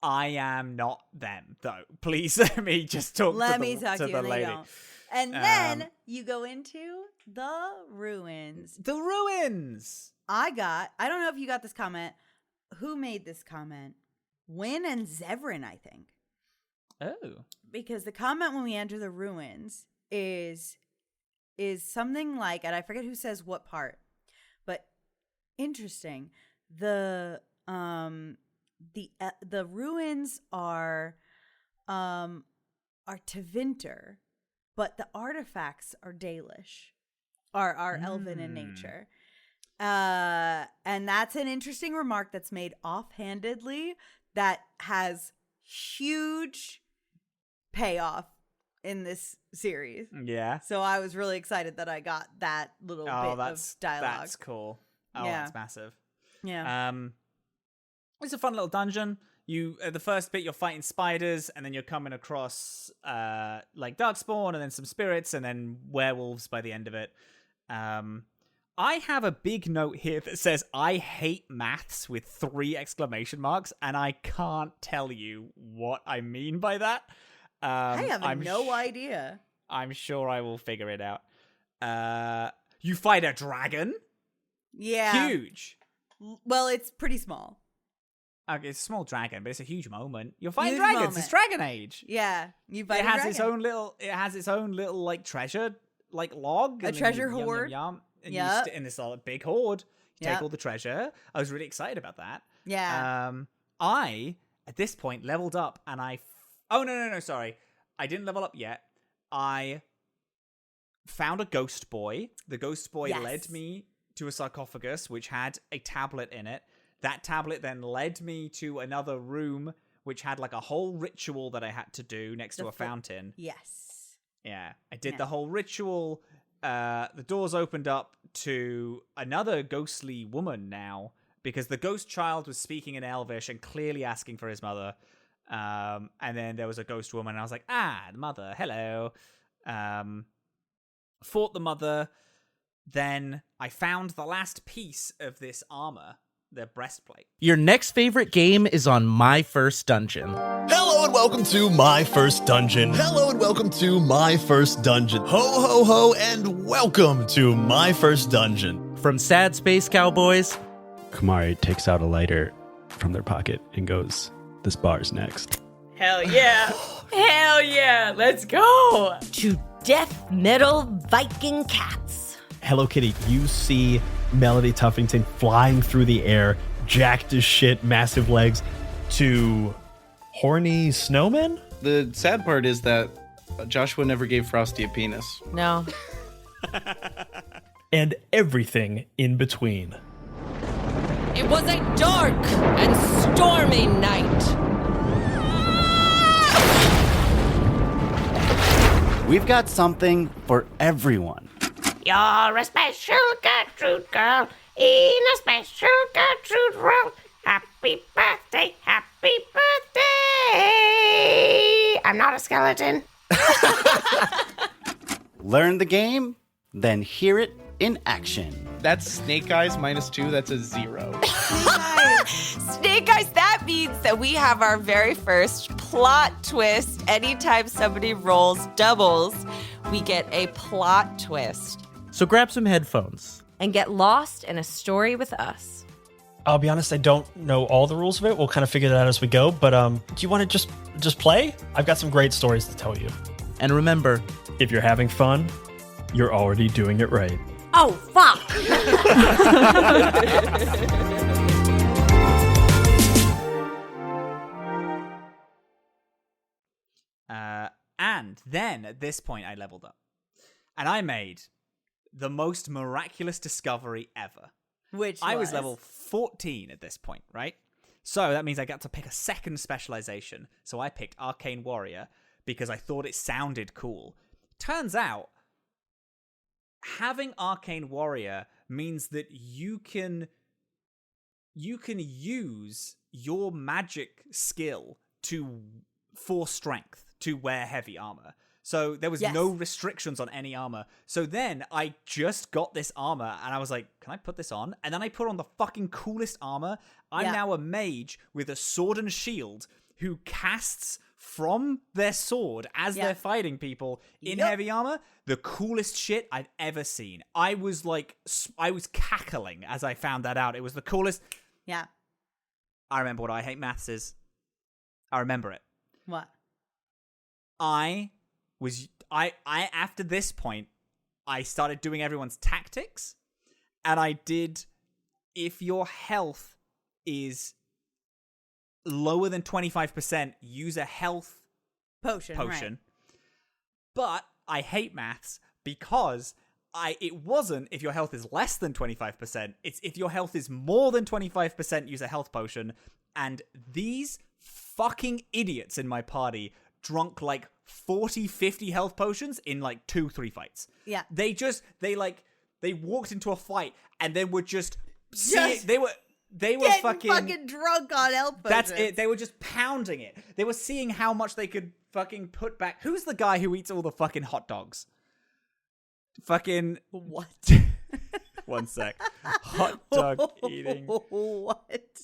S1: I am not them, though. Please let me just talk to the lady.
S2: Don't. And then you go into the ruins.
S1: The ruins!
S2: I don't know if you got this comment. Who made this comment? Wynn and Zevran, I think.
S1: Oh.
S2: Because the comment when we enter the ruins is something like, and I forget who says what part, but interesting. The ruins are Tevinter, but the artifacts are Dalish, are elven in nature. And that's an interesting remark that's made offhandedly that has huge payoff in this series.
S1: Yeah.
S2: So I was really excited that I got that little bit of dialogue.
S1: That's cool. Oh, that's massive.
S2: Yeah.
S1: It's a fun little dungeon. You the first bit you're fighting spiders, and then you're coming across like Darkspawn, and then some spirits, and then werewolves by the end of it. I have a big note here that says I hate maths with 3 exclamation marks, and I can't tell you what I mean by that.
S2: I have no idea.
S1: I'm sure I will figure it out. You fight a dragon?
S2: Yeah.
S1: Huge.
S2: Well, it's pretty small.
S1: Okay, it's a small dragon, but it's a huge moment. You're fighting
S2: Huge
S1: dragons.
S2: moment.
S1: It's Dragon Age.
S2: Yeah. You fight
S1: It
S2: a
S1: has
S2: dragon.
S1: its own little. It has its own little like treasure, like log.
S2: A
S1: and then
S2: treasure
S1: you yum,
S2: hoard.
S1: Yum, yum, and
S2: Yep.
S1: in this big hoard. You take
S2: Yep.
S1: all the treasure. I was really excited about that.
S2: Yeah.
S1: I at this point leveled up, and oh no, sorry, I didn't level up yet. I found a ghost boy. The ghost boy
S2: Yes.
S1: led me to a sarcophagus which had a tablet in it. That tablet then led me to another room which had like a whole ritual that I had to do next to a fountain.
S2: Yes.
S1: Yeah, I did the whole ritual. The doors opened up to another ghostly woman now because the ghost child was speaking in Elvish and clearly asking for his mother. And then there was a ghost woman, and I was like, the mother, hello. Fought the mother. Then I found the last piece of this armor, the breastplate.
S3: Your next favorite game is on My First Dungeon.
S4: Hello and welcome to My First Dungeon. Hello and welcome to My First Dungeon. Ho, ho, ho, and welcome to My First Dungeon.
S3: From sad space cowboys
S5: Kumari takes out a lighter from their pocket and goes, "This bar's next."
S6: Hell yeah. Hell yeah. Let's go.
S7: To death metal Viking cats.
S5: Hello Kitty, you see Melody Tuffington flying through the air, jacked as shit, massive legs, to horny snowmen?
S8: The sad part is that Joshua never gave Frosty a penis.
S7: No.
S5: And everything in between.
S7: It was a dark and stormy night.
S9: We've got something for everyone.
S10: You're a special Gertrude girl in a special Gertrude world. Happy birthday, happy birthday. I'm not a skeleton.
S9: Learn the game, then hear it in action.
S8: That's Snake Eyes -2. That's a 0.
S6: Snake Eyes, that means that we have our very first plot twist. Anytime somebody rolls doubles, we get a plot twist.
S3: So grab some headphones.
S7: And get lost in a story with us.
S11: I'll be honest, I don't know all the rules of it. We'll kind of figure that out as we go. But do you want to just play? I've got some great stories to tell you.
S3: And remember,
S11: if you're having fun, you're already doing it right.
S7: Oh, fuck!
S1: And then at this point, I leveled up. And I made the most miraculous discovery ever.
S2: Which
S1: I was level 14 at this point, right? So that means I got to pick a second specialization. So I picked Arcane Warrior because I thought it sounded cool. Turns out, having Arcane Warrior means that you can use your magic skill for strength to wear heavy armor. So there was no restrictions on any armor. So then I just got this armor and I was like, can I put this on? And then I put on the fucking coolest armor. I'm now a mage with a sword and shield who casts from their sword as they're fighting people in heavy armor. The coolest shit I've ever seen. I was cackling as I found that out. It was the coolest.
S2: Yeah.
S1: I remember what I hate maths is. I remember it.
S2: What?
S1: After this point, I started doing everyone's tactics, and I did, if your health is lower than 25%, use a health potion.
S2: Right.
S1: But I hate maths because it wasn't if your health is less than 25%, it's if your health is more than 25%, use a health potion. And these fucking idiots in my party drunk like 40, 50 health potions in like 2-3 fights.
S2: Yeah.
S1: They walked into a fight and then were they were
S2: fucking drunk on health potions.
S1: That's it. They were just pounding it. They were seeing how much they could fucking put back. Who's the guy who eats all the fucking hot dogs? Fucking
S2: what?
S1: One sec. Hot dog eating.
S2: What?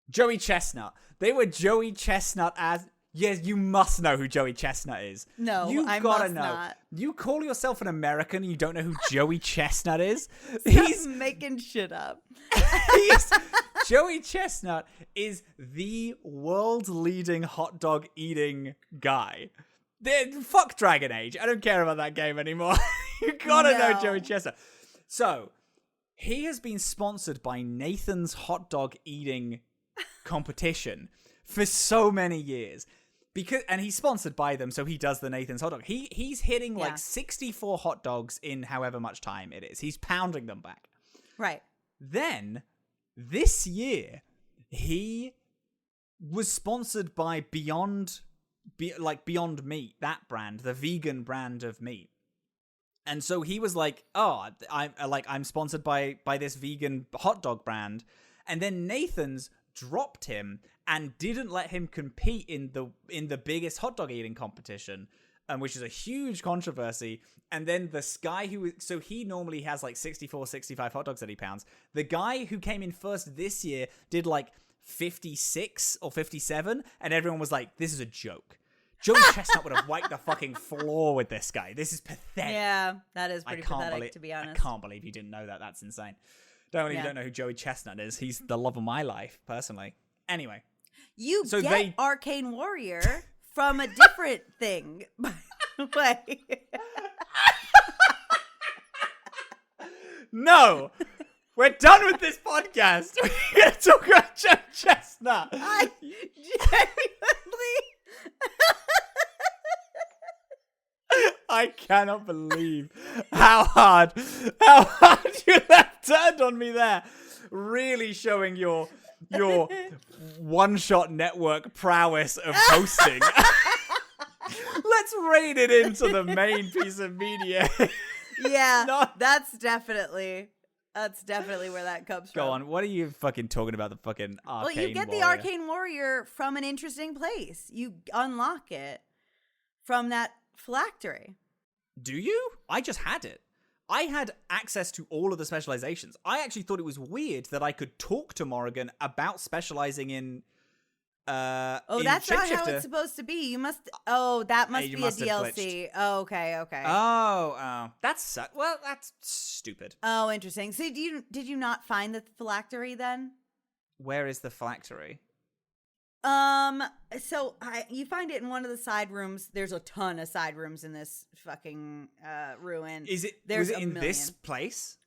S1: Joey Chestnut. They were Joey Chestnut as Yes, you must know who Joey Chestnut is.
S2: No,
S1: you
S2: I
S1: gotta
S2: must
S1: know.
S2: not.
S1: You call yourself an American and you don't know who Joey Chestnut is?
S2: He's making shit up.
S1: Joey Chestnut is the world's leading hot dog eating guy. Fuck Dragon Age. I don't care about that game anymore. You gotta know Joey Chestnut. So, he has been sponsored by Nathan's hot dog eating competition for so many years. And he's sponsored by them, so he does the Nathan's hot dog. He's hitting like 64 hot dogs in however much time it is. He's pounding them back.
S2: Right.
S1: Then, this year, he was sponsored by Beyond Meat, that brand, the vegan brand of meat. And so he was like, "Oh, I'm sponsored by this vegan hot dog brand." And then Nathan's dropped him and didn't let him compete in the biggest hot dog eating competition, which is a huge controversy. And then this guy so he normally has like 64, 65 hot dogs that he pounds. The guy who came in first this year did like 56 or 57, and everyone was like, "This is a joke. Joey Chestnut would have wiped the fucking floor with this guy. This is pathetic."
S2: Yeah, that is pretty pathetic, to be honest.
S1: I can't believe you didn't know that. That's insane. Don't know who Joey Chestnut is. He's the love of my life, personally. Anyway.
S2: You get Arcane Warrior from a different thing, by the way.
S1: No! We're done with this podcast. We're going to talk about Joey Chestnut.
S2: I genuinely...
S1: I cannot believe how hard you left turned on me there. Really showing your one-shot network prowess of hosting. Let's rein it into the main piece of media.
S2: Yeah, that's definitely where that comes from.
S1: Go on. What are you fucking talking about? The fucking Arcane Warrior?
S2: Well, you get the Arcane Warrior from an interesting place. You unlock it from that phylactery.
S1: Do you? I just had it. I had access to all of the specializations. I actually thought it was weird that I could talk to Morrigan about specializing in
S2: that's not how it's supposed to be. You must that must be a DLC. Oh, okay.
S1: That's stupid.
S2: Oh, interesting. So did you not find the phylactery then?
S1: Where is the phylactery?
S2: So you find it in one of the side rooms. There's a ton of side rooms in this fucking ruin.
S1: Was it in this place?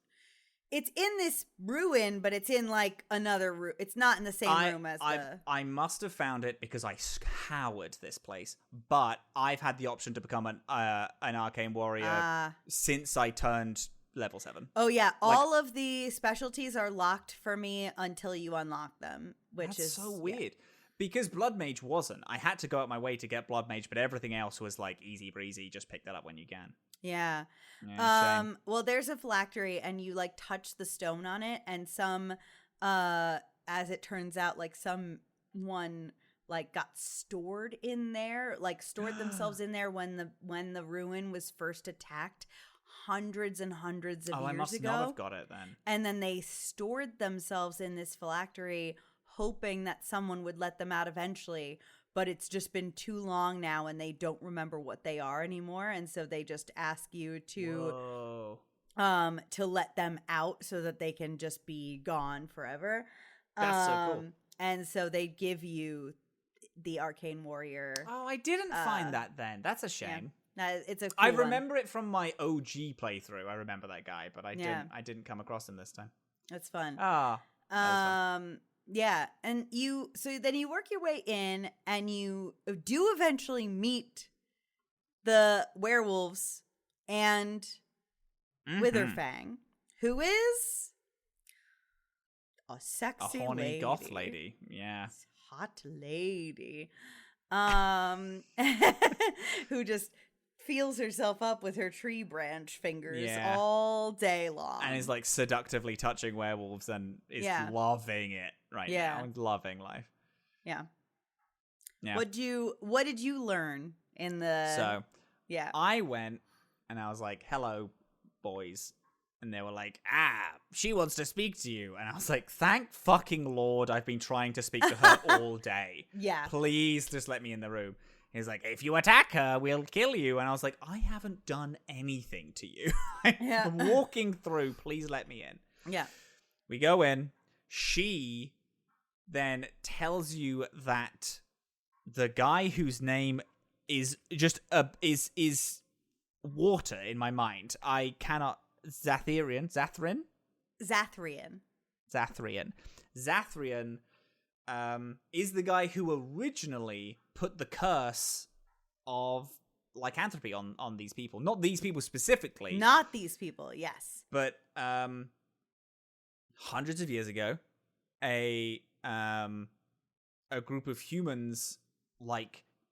S2: It's in this ruin, but it's in like another room. It's not in the same room as
S1: I must have found it because I scoured this place, but I've had the option to become an arcane warrior since I turned level 7.
S2: Oh yeah, all of the specialties are locked for me until you unlock them, which
S1: that's
S2: is
S1: so weird. Yeah. Because Blood Mage wasn't. I had to go out my way to get Blood Mage, but everything else was like easy breezy. Just pick that up when you can.
S2: Yeah.
S1: Shame.
S2: Well, there's a phylactery, and you like touch the stone on it, and some, as it turns out, like someone like got stored in there, like stored themselves in there when the ruin was first attacked. Hundreds and hundreds of years ago.
S1: I must not have got it then.
S2: And then they stored themselves in this phylactery, hoping that someone would let them out eventually, but it's just been too long now and they don't remember what they are anymore, and so they just ask you to let them out so that they can just be gone forever.
S1: That's so cool.
S2: And so they give you the Arcane Warrior.
S1: Oh, I didn't find that then. That's a shame.
S2: Yeah. It's a cool
S1: I remember it from my OG playthrough. I remember that guy, but I didn't come across him this time.
S2: That's fun. Yeah, and then you work your way in, and you do eventually meet the werewolves and Witherfang, who is a sexy
S1: horny
S2: lady.
S1: goth lady. Yeah,
S2: hot lady, who just feels herself up with her tree branch fingers all day long,
S1: and is like seductively touching werewolves and is loving it now. I'm loving life.
S2: Yeah. What did you learn in the?
S1: I went and I was like, "Hello, boys. And they were like, she wants to speak to you. And I was like, thank fucking Lord, I've been trying to speak to her all day.
S2: Yeah.
S1: Please just let me in the room. He's like, if you attack her, we'll kill you. And I was like, I haven't done anything to you. I'm walking through. Please let me in.
S2: Yeah.
S1: We go in. She then tells you that the guy whose name is just is water in my mind. I cannot. Zathrian. Zathrian is the guy who originally put the curse of lycanthropy on these people. Not these people specifically.
S2: Not these people, yes.
S1: But hundreds of years ago, a group of humans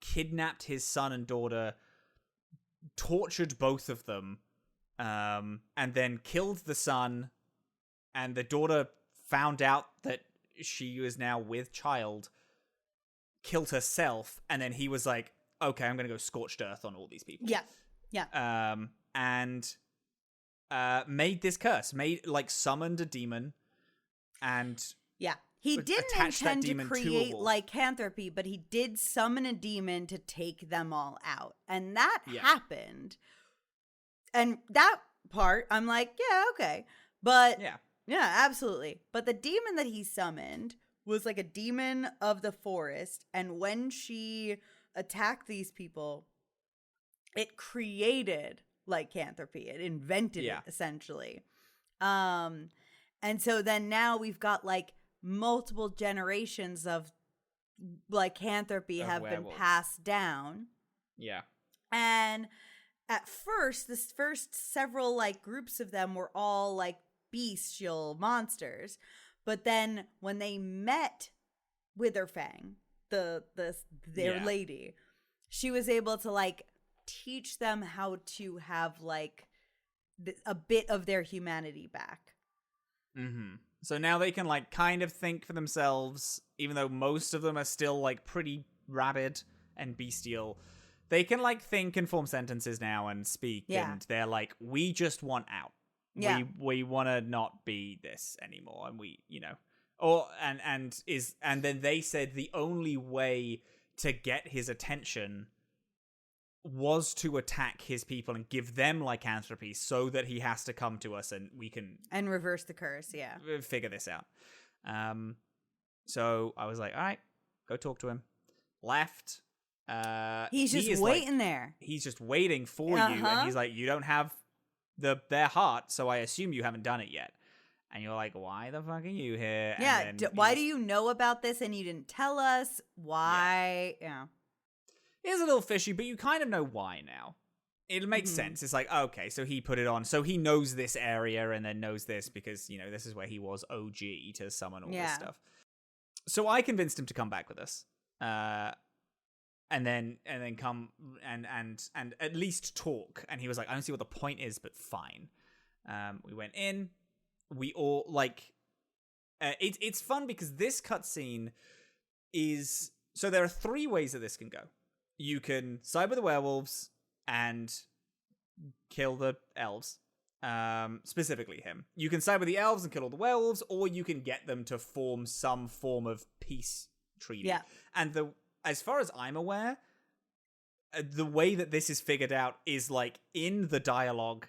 S1: kidnapped his son and daughter, tortured both of them, and then killed the son, and the daughter found out that she was now with child, killed herself, and then he was like, okay, I'm gonna go scorched earth on all these people. And made this curse, summoned a demon, and
S2: he didn't intend to create lycanthropy, but he did summon a demon to take them all out, and that happened. And that part, I'm like, yeah, okay. But yeah, absolutely. But the demon that he summoned was like a demon of the forest. And when she attacked these people, it created lycanthropy. It invented it, essentially. And so then now we've got multiple generations of lycanthropy have werewolves been passed down.
S1: Yeah.
S2: And at first, this first several groups of them were all bestial monsters, but then when they met Witherfang, their lady, she was able to teach them how to have a bit of their humanity back.
S1: Mm-hmm. So now they can kind of think for themselves, even though most of them are still pretty rabid and bestial. They can think and form sentences now and speak, and they're like, we just want out. Yeah. We want to not be this anymore, and we, and then they said the only way to get his attention was to attack his people and give them lycanthropy, so that he has to come to us and we can
S2: reverse the curse. Yeah,
S1: figure this out. So I was like, all right, go talk to him. Left.
S2: He's just waiting there.
S1: He's just waiting for you, and he's like, you don't have their heart, so I assume you haven't done it yet. And you're like, why the fuck are you here?
S2: Yeah, why do you know about this and you didn't tell us? Why? Yeah.
S1: It's a little fishy, but you kind of know why now. It makes sense. It's like, okay, so he put it on. So he knows this area and then knows this because, this is where he was OG to summon all this stuff. So I convinced him to come back with us. And then come and at least talk. And he was like, I don't see what the point is, but fine. We went in. We all it's fun because this cutscene is, so there are 3 ways that this can go. You can side with the werewolves and kill the elves, specifically him. You can side with the elves and kill all the werewolves, or you can get them to form some form of peace treaty. Yeah. And as far as I'm aware, the way that this is figured out is in the dialogue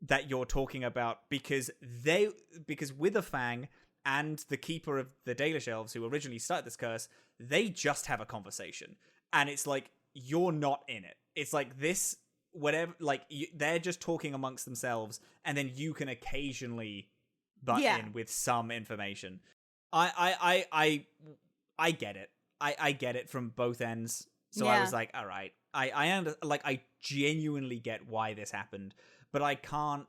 S1: that you're talking about, because Witherfang and the keeper of the Dalish elves who originally started this curse, they just have a conversation. And it's you're not in it. It's this, whatever, they're just talking amongst themselves, and then you can occasionally butt in with some information. I get it. I get it from both ends. So I was like, all right. I genuinely get why this happened, but I can't,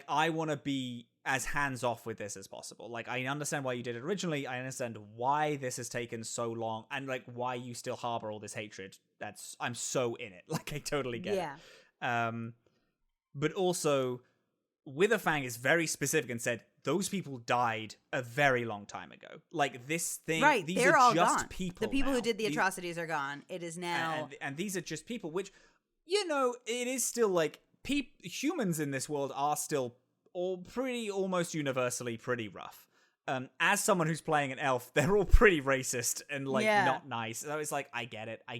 S1: I want to be as hands-off with this as possible. I understand why you did it originally. I understand why this has taken so long, and why you still harbor all this hatred. I'm so in it. I totally get it. But also, Witherfang is very specific and said, those people died a very long time ago. This thing,
S2: right?
S1: These
S2: they're
S1: are
S2: all
S1: just
S2: gone.
S1: people.
S2: The people
S1: now.
S2: who did the atrocities are gone. It is now,
S1: and these are just people. Which, it is still humans in this world are still almost universally pretty rough. As someone who's playing an elf, they're all pretty racist and not nice. So it's like, I get it. I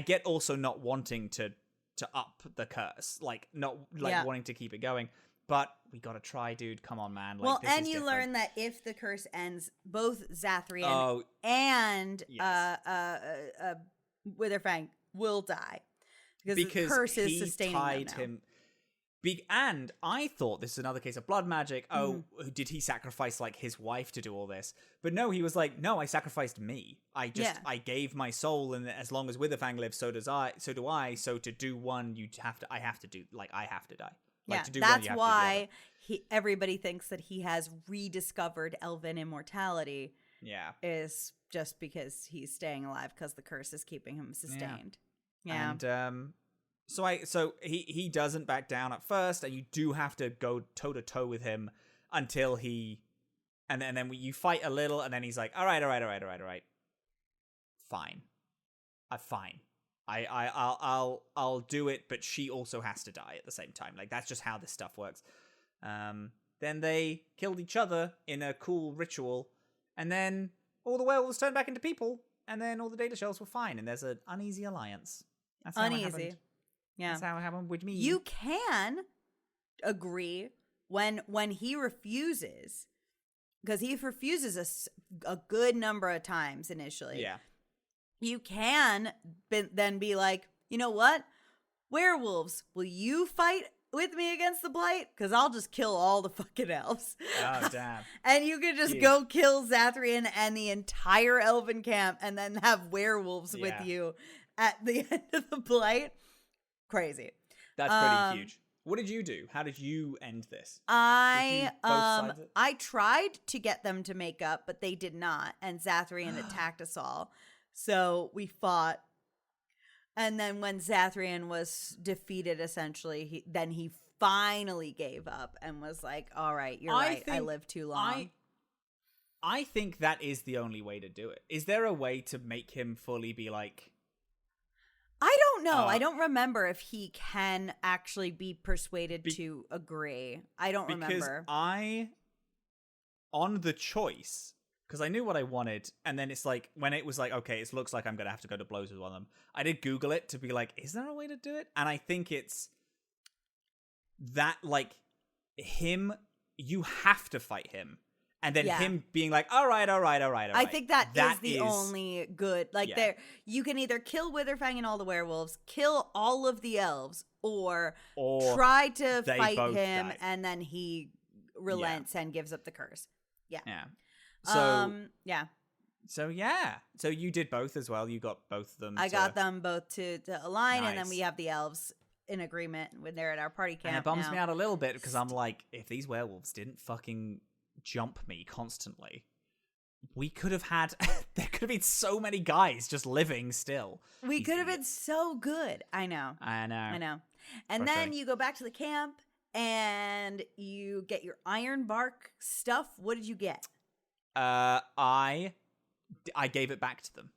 S1: get also not wanting to up the curse, wanting to keep it going. But we gotta try, dude. Come on, man.
S2: Well, and you learn that if the curse ends, both Zathrian and Witherfang will die because the curse is sustaining them now.
S1: And I thought this is another case of blood magic. Oh, did he sacrifice his wife to do all this? But no, he was like, no, I sacrificed me. I gave my soul, and as long as Witherfang lives, so do I. So to do one, I have to die.
S2: That's why everybody thinks that he has rediscovered elven immortality.
S1: Yeah,
S2: is just because he's staying alive because the curse is keeping him sustained. Yeah.
S1: And so he doesn't back down at first, and you do have to go toe to toe with him until he, and then you fight a little, and then he's like, all right, fine. I'll do it, but she also has to die at the same time. That's just how this stuff works. Then they killed each other in a cool ritual, and then all the werewolves turned back into people, and then all the Dalish elves were fine, and there's an uneasy alliance. That's how it happened.
S2: Yeah,
S1: that's how it happened with me.
S2: You can agree when he refuses, because he refuses a good number of times initially.
S1: Yeah.
S2: You can then be like, you know what? Werewolves, will you fight with me against the Blight? Because I'll just kill all the fucking elves.
S1: Oh, damn.
S2: And you can just go kill Zathrian and the entire elven camp and then have werewolves with you at the end of the Blight. Crazy.
S1: That's pretty huge. What did you do? How did you end this?
S2: I tried to get them to make up, but they did not. And Zathrian attacked us all. So we fought, and then when Zathrian was defeated, essentially, he finally gave up and was like, all right, you're right, I lived too long.
S1: I think that is the only way to do it. Is there a way to make him fully be like...
S2: I don't know. I don't remember if he can actually be persuaded to agree. I don't remember.
S1: Because on the choice... Because I knew what I wanted, and then it's like, when it was like, okay, it looks like I'm going to have to go to blows with one of them, I did Google it to be like, is there a way to do it? And I think it's that, him, you have to fight him. And then him being like, all right.
S2: I think that is the only good. There, you can either kill Witherfang and all the werewolves, kill all of the elves, or try to fight him, and then he relents and gives up the curse. Yeah.
S1: Yeah. So you did both as well. You got both of them.
S2: I got them both to align, and then we have the elves in agreement when they're at our party camp.
S1: And it bums me out a little bit because I'm like, if these werewolves didn't fucking jump me constantly, we could have had. There could have been so many guys just living still.
S2: We could have been so good. I know. And then you go back to the camp and you get your iron bark stuff. What did you get?
S1: I gave it back to them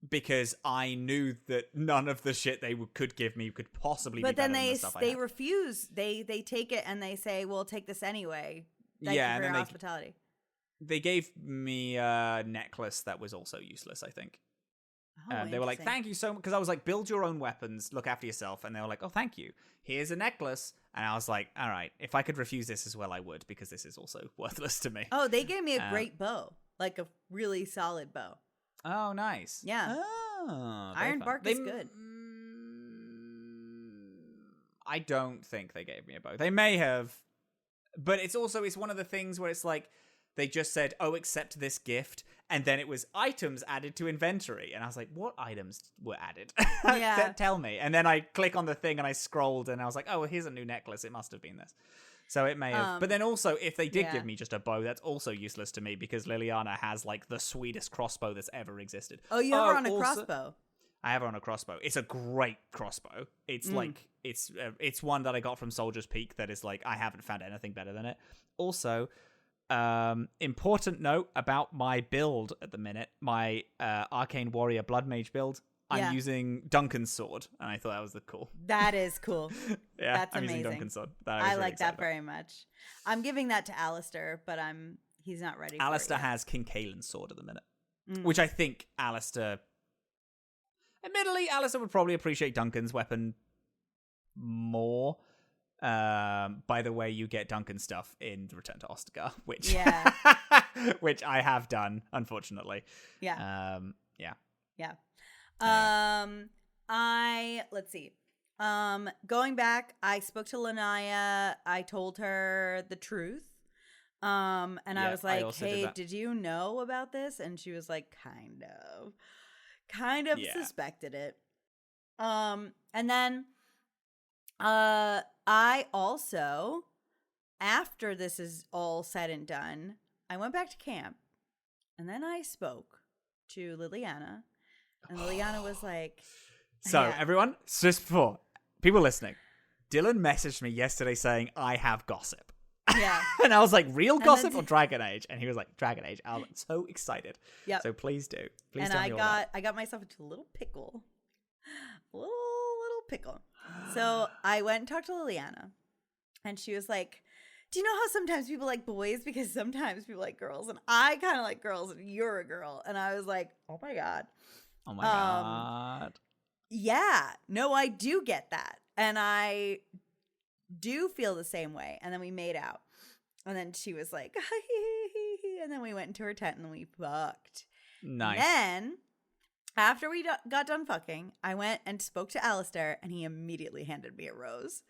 S1: because I knew that none of the shit they could give me could possibly be better than the stuff I had.
S2: They refuse. They take it and they say, "We'll take this anyway." Thank you for your hospitality.
S1: They gave me a necklace that was also useless, I think. They were like, "Thank you so much," because I was like, "Build your own weapons, look after yourself," and they were like, "Oh, thank you. Here's a necklace." And I was like, "All right, if I could refuse this as well, I would, because this is also worthless to me."
S2: Oh, they gave me a great bow, like a really solid bow.
S1: Oh, nice.
S2: Yeah.
S1: Oh,
S2: iron bark is good.
S1: I don't think they gave me a bow. They may have, but it's one of the things where it's like, they just said, "Oh, accept this gift," and then it was items added to inventory, and I was like, "What items were added?"
S2: Yeah.
S1: Tell me. And then I click on the thing and I scrolled, and I was like, "Oh, well, here's a new necklace. It must have been this." So it may have. But then also, if they did give me just a bow, that's also useless to me because Liliana has the sweetest crossbow that's ever existed.
S2: Oh, you have her on a crossbow.
S1: I have her on a crossbow. It's a great crossbow. It's it's one that I got from Soldier's Peak that is I haven't found anything better than it. Also, important note about my build at the minute, my Arcane Warrior Blood Mage build. I'm using Duncan's sword, and I thought that was cool.
S2: That is cool.
S1: Yeah,
S2: That's
S1: I'm
S2: amazing.
S1: using Duncan's sword.
S2: I like that very much. I'm giving that to Alistair, but he's not ready.
S1: Alistair has King Kaelin's sword at the minute, which I think Alistair. Admittedly, Alistair would probably appreciate Duncan's weapon more. By the way, you get Duncan stuff in Return to Ostagar, which which I have done, unfortunately.
S2: Yeah.
S1: Yeah.
S2: Let's see. Going back, I spoke to Lanaya. I told her the truth. And I was like, "Hey, did you know about this?" And she was like, kind of suspected it. And then I also, after this is all said and done, I went back to camp, and then I spoke to Liliana, and Liliana was like,
S1: So everyone, just before people listening, Dillin messaged me yesterday saying I have gossip.
S2: Yeah.
S1: And I was like, real gossip or Dragon Age? And he was like, Dragon Age. I was like, so excited.
S2: Yeah.
S1: So please do. Please
S2: and
S1: tell me all about it.
S2: I got myself into a little pickle. Little pickle. So I went and talked to Liliana, and she was like, do you know how sometimes people like boys because sometimes people like girls, and I kind of like girls, and you're a girl. And I was like, oh my God.
S1: Oh my God.
S2: Yeah. No, I do get that. And I do feel the same way. And then we made out. And then she was like, and then we went into her tent and we fucked.
S1: Nice.
S2: And then, after we got done fucking, I went and spoke to Alistair, and he immediately handed me a rose.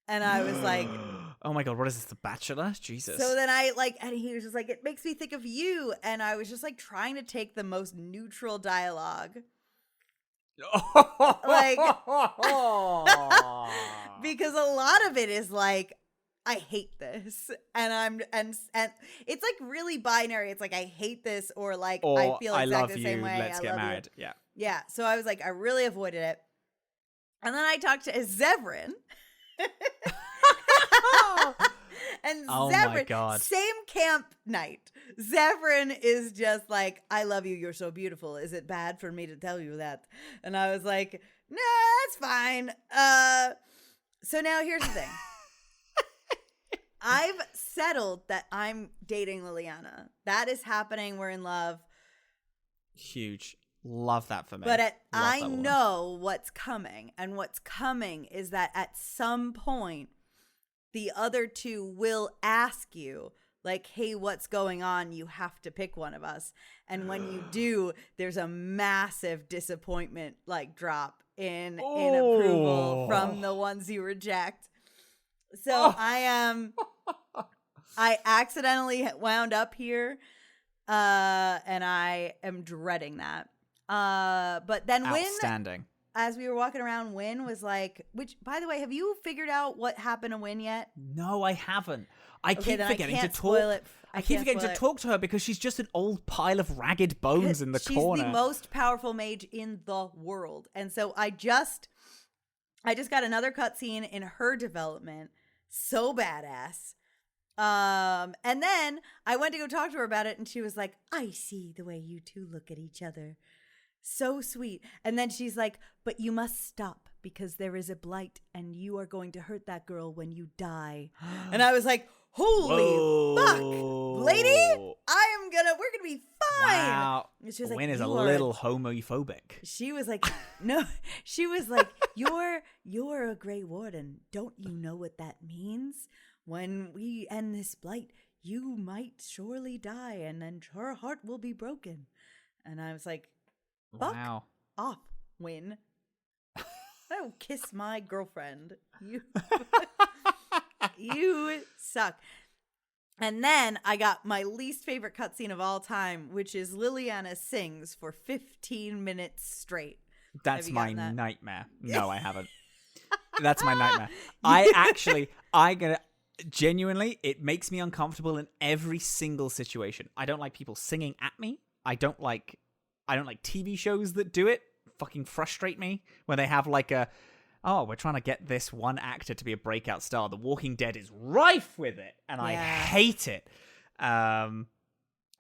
S2: And I was like,
S1: oh my God, what is this, The Bachelor? Jesus.
S2: So then and he was just like, it makes me think of you. And I was just like trying to take the most neutral dialogue. Like, because a lot of it is like, I hate this, and it's like really binary. It's like I hate this, or like I feel exactly the same way.
S1: Let's get married.
S2: You. Yeah. So I was like, I really avoided it, and then I talked to Zevran, and Zevran,
S1: my God,
S2: same camp night. Zevran is just like, I love you. You're so beautiful. Is it bad for me to tell you that? And I was like, nah, that's fine. So now here's the thing. I've settled that I'm dating Liliana. That is happening. We're in love.
S1: Huge. Love that for me.
S2: But I know what's coming. And what's coming is that at some point, the other two will ask you, like, hey, what's going on? You have to pick one of us. And when you do, there's a massive disappointment, like, drop in approval from the ones you reject. So I accidentally wound up here, and I am dreading that. But then
S1: Outstanding.
S2: as we were walking around, Wynn was like, which, by the way, have you figured out what happened to Wynn yet?
S1: No, I haven't. I keep forgetting to
S2: talk.
S1: I keep forgetting to talk to her because she's just an old pile of ragged bones in the corner.
S2: She's the most powerful mage in the world. And so I just got another cutscene in her development. So badass. And then I went to go talk to her about it, and she was like, I see the way you two look at each other. So sweet. And then she's like, but you must stop because there is a blight and you are going to hurt that girl when you die. And I was like, holy fuck, lady, we're gonna be fine.
S1: Wow.
S2: And she was like,
S1: Wynn is a little homophobic.
S2: She was like, no, she was like, you're a Grey Warden. Don't you know what that means? When we end this blight, you might surely die, and then her heart will be broken. And I was like, fuck off, Wynn. I will kiss my girlfriend. You suck. And then I got my least favorite cutscene of all time, which is Liliana sings for 15 minutes straight.
S1: That's my nightmare. No, I haven't. That's my nightmare. Genuinely, it makes me uncomfortable in every single situation. I don't like people singing at me. I don't like TV shows that do it. Fucking frustrate me when they have like we're trying to get this one actor to be a breakout star. The Walking Dead is rife with it, and I hate it.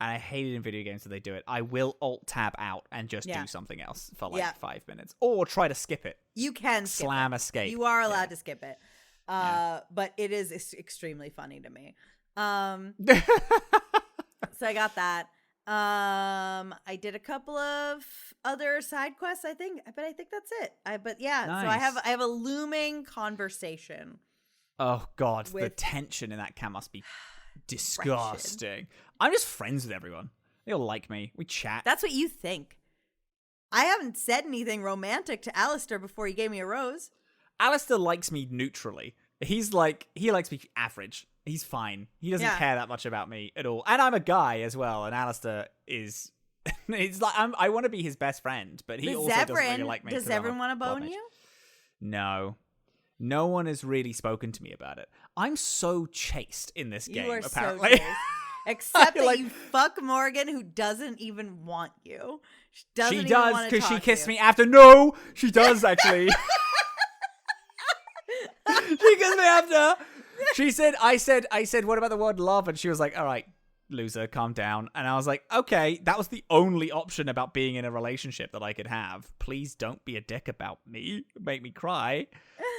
S1: and I hate it in video games when they do it, I will alt-tab out and just do something else for like 5 minutes. Or try to skip it.
S2: You can skip
S1: Slam escape.
S2: You are allowed to skip it. But it is extremely funny to me. So I got that. I did a couple of other side quests, I think, but I think that's it. So I have a looming conversation.
S1: Oh God, the tension in that camp must be disgusting. I'm just friends with everyone. They all like me. We chat.
S2: That's what you think. I haven't said anything romantic to Alistair before he gave me a rose.
S1: Alistair likes me neutrally. He likes me average. He's fine. He doesn't care that much about me at all. And I'm a guy as well, and Alistair is... it's like I want to be his best friend, but he also doesn't really like me.
S2: Does everyone want to bone you?
S1: No. No one has really spoken to me about it. I'm so chaste in this game, apparently.
S2: So chaste. Except that you fuck Morgan, who doesn't even want you. She does, because
S1: she kissed me after. No, she does, actually. She kissed me after. She said, I said, what about the word love? And she was like, all right, loser, calm down. And I was like, okay, that was the only option about being in a relationship that I could have. Please don't be a dick about me. Make me cry.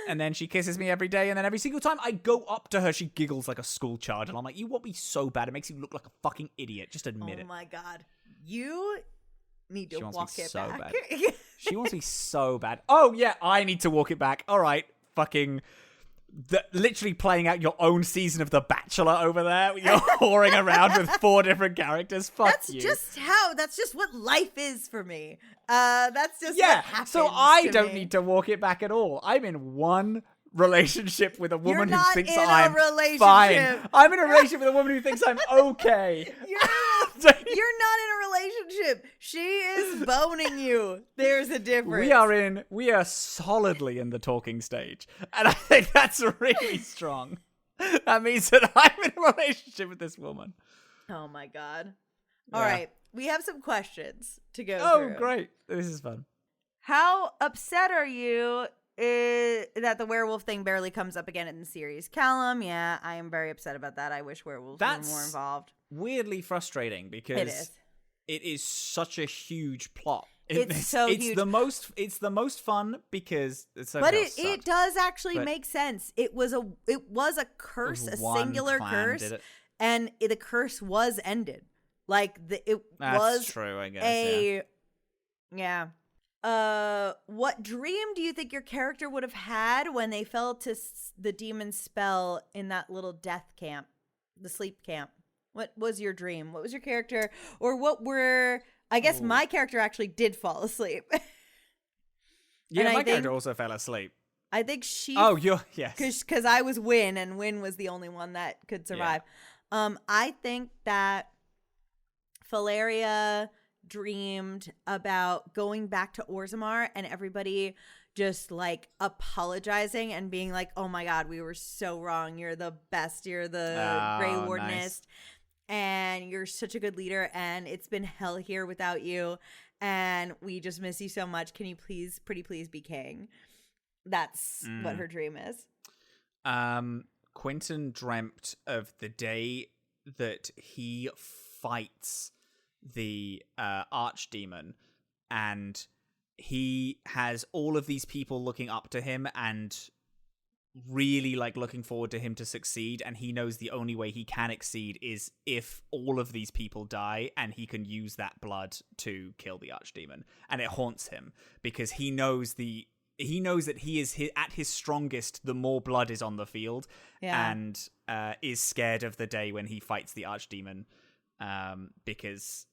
S1: And then she kisses me every day. And then every single time I go up to her, she giggles like a school child. And I'm like, you want me so bad. It makes you look like a fucking idiot. Just admit it.
S2: Oh my God. You need to walk it back.
S1: Bad. She wants me so bad. Oh yeah, I need to walk it back. All right, fucking... literally playing out your own season of The Bachelor over there. You're whoring around with 4 different characters. Fuck you.
S2: That's just what life is for me. That's just what happens.
S1: So I don't need to walk it back at all. I'm in one relationship with a woman who thinks I'm fine. I'm in a relationship with a woman who thinks I'm okay.
S2: You're not in a relationship. She is boning you. There's a difference.
S1: We are solidly in the talking stage. And I think that's really strong. That means that I'm in a relationship with this woman.
S2: Oh my God. All right. We have some questions to go through.
S1: Oh, great. This is fun.
S2: How upset are you that the werewolf thing barely comes up again in the series? Callum, I am very upset about that. I wish werewolves were more involved.
S1: Weirdly frustrating because it is such a huge plot.
S2: It's so huge.
S1: It's the most fun because it's so.
S2: But it does actually make sense. It was a curse, a singular curse, and the curse was ended. Like
S1: That's true, I guess.
S2: What dream do you think your character would have had when they fell to the demon spell in that little death camp, the sleep camp? What was your dream? What was your character? Or what were... I guess my character actually did fall asleep.
S1: Yeah, my character also fell asleep.
S2: I think she...
S1: Oh, yes.
S2: Because I was Wynn, and Wynn was the only one that could survive. Yeah. I think that Valeria dreamed about going back to Orzammar and everybody just like apologizing and being like, oh my God, we were so wrong. You're the best. You're the Grey Wardenist. Nice. And you're such a good leader, and it's been hell here without you, and we just miss you so much. Can you please, pretty please be king? That's what her dream is.
S1: Quentin dreamt of the day that he fights the archdemon, and he has all of these people looking up to him and really like looking forward to him to succeed, and he knows the only way he can exceed is if all of these people die, and he can use that blood to kill the archdemon. And it haunts him because he knows that he is at his strongest the more blood is on the field, and is scared of the day when he fights the archdemon, because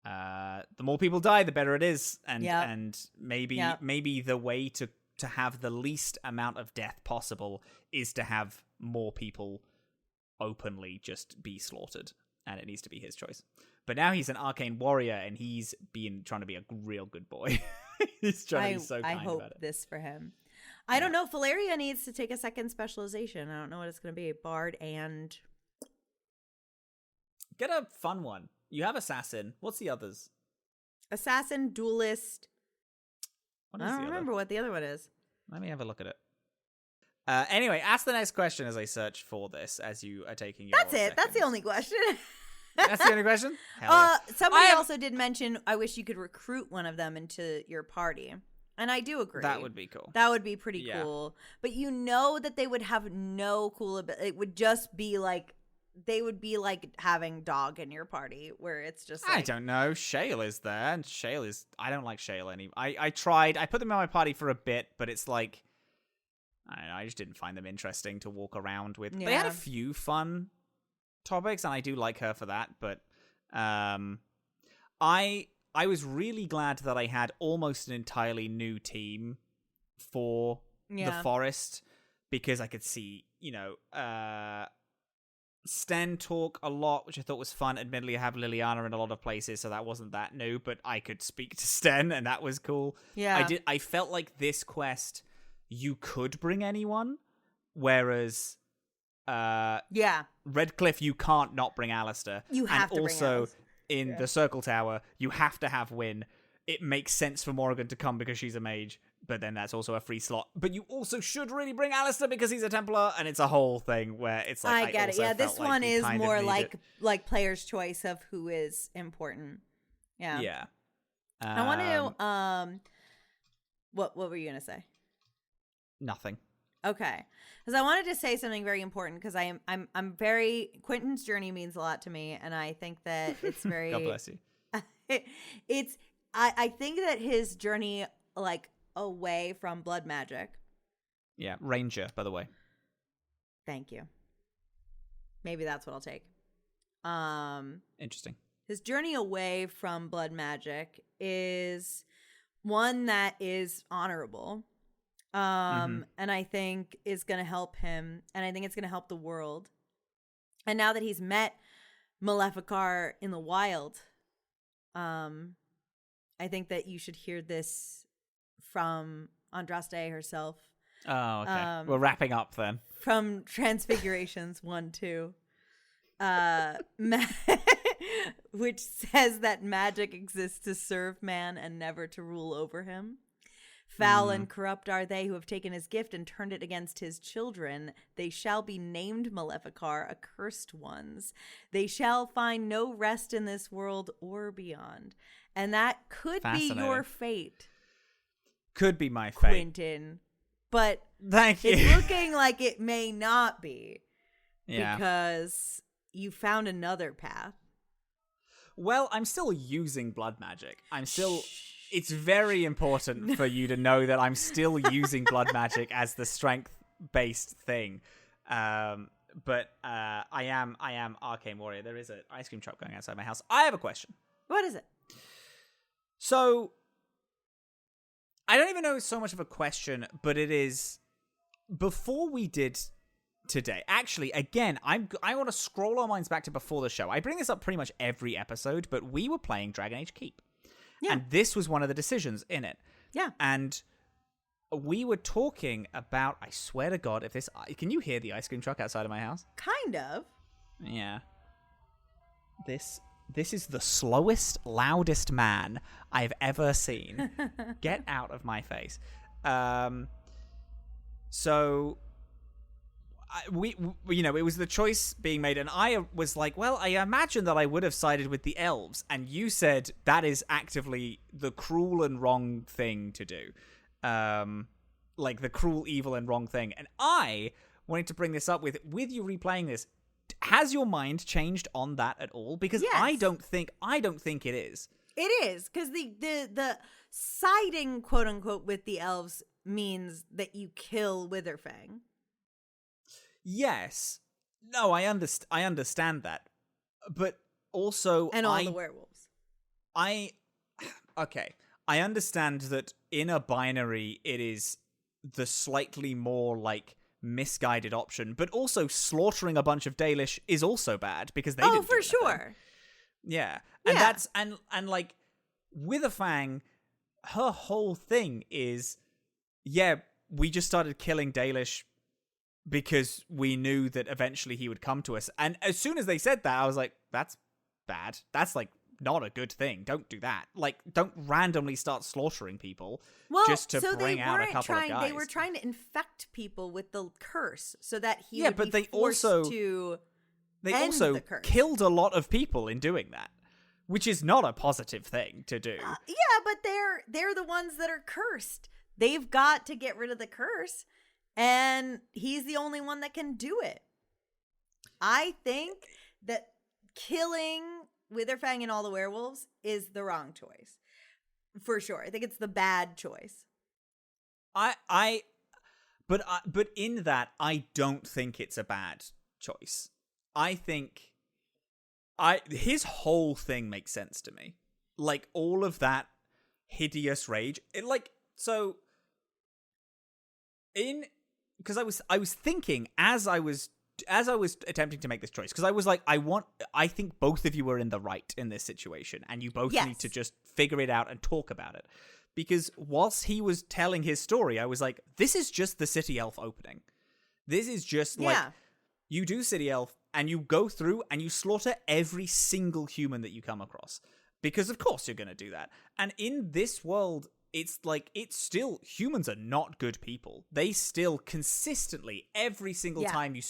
S1: the more people die, the better it is, and maybe the way to have the least amount of death possible is to have more people openly just be slaughtered, and it needs to be his choice. But now he's an arcane warrior, and he's trying to be a real good boy. He's trying to be so kind about it.
S2: I hope this for him. I don't know. Valeria needs to take a second specialization. I don't know what it's going to be. Bard and...
S1: Get a fun one. You have assassin. What's the others?
S2: Assassin, duelist... I don't remember what the other one is.
S1: Let me have a look at it. Anyway, ask the next question as I search for this, as you are taking your
S2: That's it. That's the only question.
S1: That's the only question? Hell yeah.
S2: Somebody also did mention, I wish you could recruit one of them into your party. And I do agree.
S1: That would be cool.
S2: That would be pretty cool. But you know that they would have no cool ability. It would just be like, they would be like having Dog in your party, where it's just like...
S1: I don't know. Shale is there, and Shale is... I don't like Shale anymore. I tried. I put them in my party for a bit, but it's like... I don't know. I just didn't find them interesting to walk around with.
S2: Yeah.
S1: They had a few fun topics, and I do like her for that, but... I was really glad that I had almost an entirely new team for the forest, because I could see, Sten talk a lot, which I thought was fun. Admittedly, I have Liliana in a lot of places, so that wasn't that new, but I could speak to Sten, and that was cool.
S2: Yeah.
S1: I felt like this quest, you could bring anyone, whereas Redcliffe, you can't not bring Alistair.
S2: You have to bring Alistair.
S1: In the Circle Tower, you have to have Wynn. It makes sense for Morrigan to come because she's a mage, but then that's also a free slot. But you also should really bring Alistair because he's a Templar, and it's a whole thing where it's like...
S2: I get it. Yeah, this one is more like player's choice of who is important. Yeah.
S1: Yeah.
S2: I want to... What were you going to say?
S1: Nothing.
S2: Okay, because I wanted to say something very important, because I'm very... Quentin's journey means a lot to me, and I think that it's very...
S1: God bless you.
S2: I think that his journey, like, away from blood magic...
S1: Yeah, Ranger, by the way.
S2: Thank you. Maybe that's what I'll take.
S1: Interesting.
S2: His journey away from blood magic is one that is honorable. And I think is going to help him, and I think it's going to help the world. And now that he's met Maleficar in the wild, I think that you should hear this from Andraste herself.
S1: Oh, okay. We're wrapping up then.
S2: From Transfigurations 1-2. Which says that magic exists to serve man and never to rule over him. Foul and corrupt are they who have taken his gift and turned it against his children. They shall be named Maleficar, accursed ones. They shall find no rest in this world or beyond. And that could be your fate.
S1: Could be my fate.
S2: Quentin. But
S1: thank you.
S2: It's looking like it may not be.
S1: Yeah.
S2: Because you found another path.
S1: Well, I'm still using blood magic. It's very important for you to know that I'm still using blood magic as the strength-based thing. But I am Arcane Warrior. There is an ice cream truck going outside my house. I have a question.
S2: What is it?
S1: So, I don't even know it's so much of a question, but it is... Before we did today, actually, again, I want to scroll our minds back to before the show. I bring this up pretty much every episode, but we were playing Dragon Age Keep. Yeah. And this was one of the decisions in it.
S2: Yeah.
S1: And we were talking about, I swear to God, if this... Can you hear the ice cream truck outside of my house?
S2: Kind of.
S1: Yeah. This is the slowest, loudest man I've ever seen. Get out of my face. So... we it was the choice being made, and I was like, well, I imagine that I would have sided with the elves, and you said that is actively the cruel and wrong thing to do, like the cruel, evil, and wrong thing. And I wanted to bring this up with you replaying this. Has your mind changed on that at all? Because yes. I don't think it is.
S2: It is, because the siding, quote unquote, with the elves means that you kill Witherfang.
S1: Yes. No, I understand that. But also...
S2: And all the werewolves.
S1: Okay. I understand that in a binary, it is the slightly more, like, misguided option. But also, slaughtering a bunch of Dalish is also bad, because they didn't do anything.
S2: Sure.
S1: Yeah. And that's... And like, Witherfang, her whole thing is... Yeah, we just started killing Dalish... because we knew that eventually he would come to us. And as soon as they said that, I was like, that's bad. That's, like, not a good thing. Don't do that. Like, don't randomly start slaughtering people just to bring out a couple of guys.
S2: They were trying to infect people with the curse so that he would be forced to
S1: They
S2: end
S1: also
S2: the curse.
S1: killed a lot of people in doing that, which is not a positive thing to do.
S2: Yeah, but they're the ones that are cursed. They've got to get rid of the curse, and he's the only one that can do it. I think that killing Witherfang and all the werewolves is the wrong choice. For sure. I think it's the bad choice.
S1: But in that, I don't think it's a bad choice. I think his whole thing makes sense to me. Like, all of that hideous rage. Because I was thinking as I was attempting to make this choice, because I was like, I think both of you are in the right in this situation, and you both need to just figure it out and talk about it. Because whilst he was telling his story, I was like, this is just the City Elf opening. This is just like, you do City Elf, and you go through and you slaughter every single human that you come across. Because of course you're going to do that. And in this world, it's like, it's still, humans are not good people. They still consistently, every single time you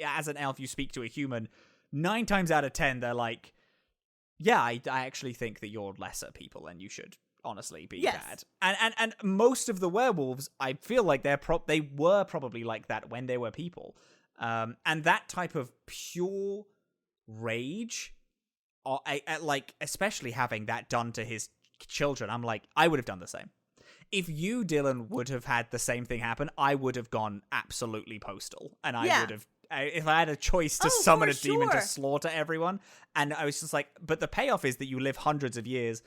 S1: as an elf, you speak to a human, 9 times out of 10, they're like, yeah, I actually think that you're lesser people and you should honestly be bad. And most of the werewolves, I feel like they were probably like that when they were people. And that type of pure rage, like, especially having that done to his children, I'm like, I would have done the same. If you, Dillin, would have had the same thing happen, I would have gone absolutely postal. And I would have, if I had a choice to summon a demon to slaughter everyone, and I was just like, but the payoff is that you live hundreds of years,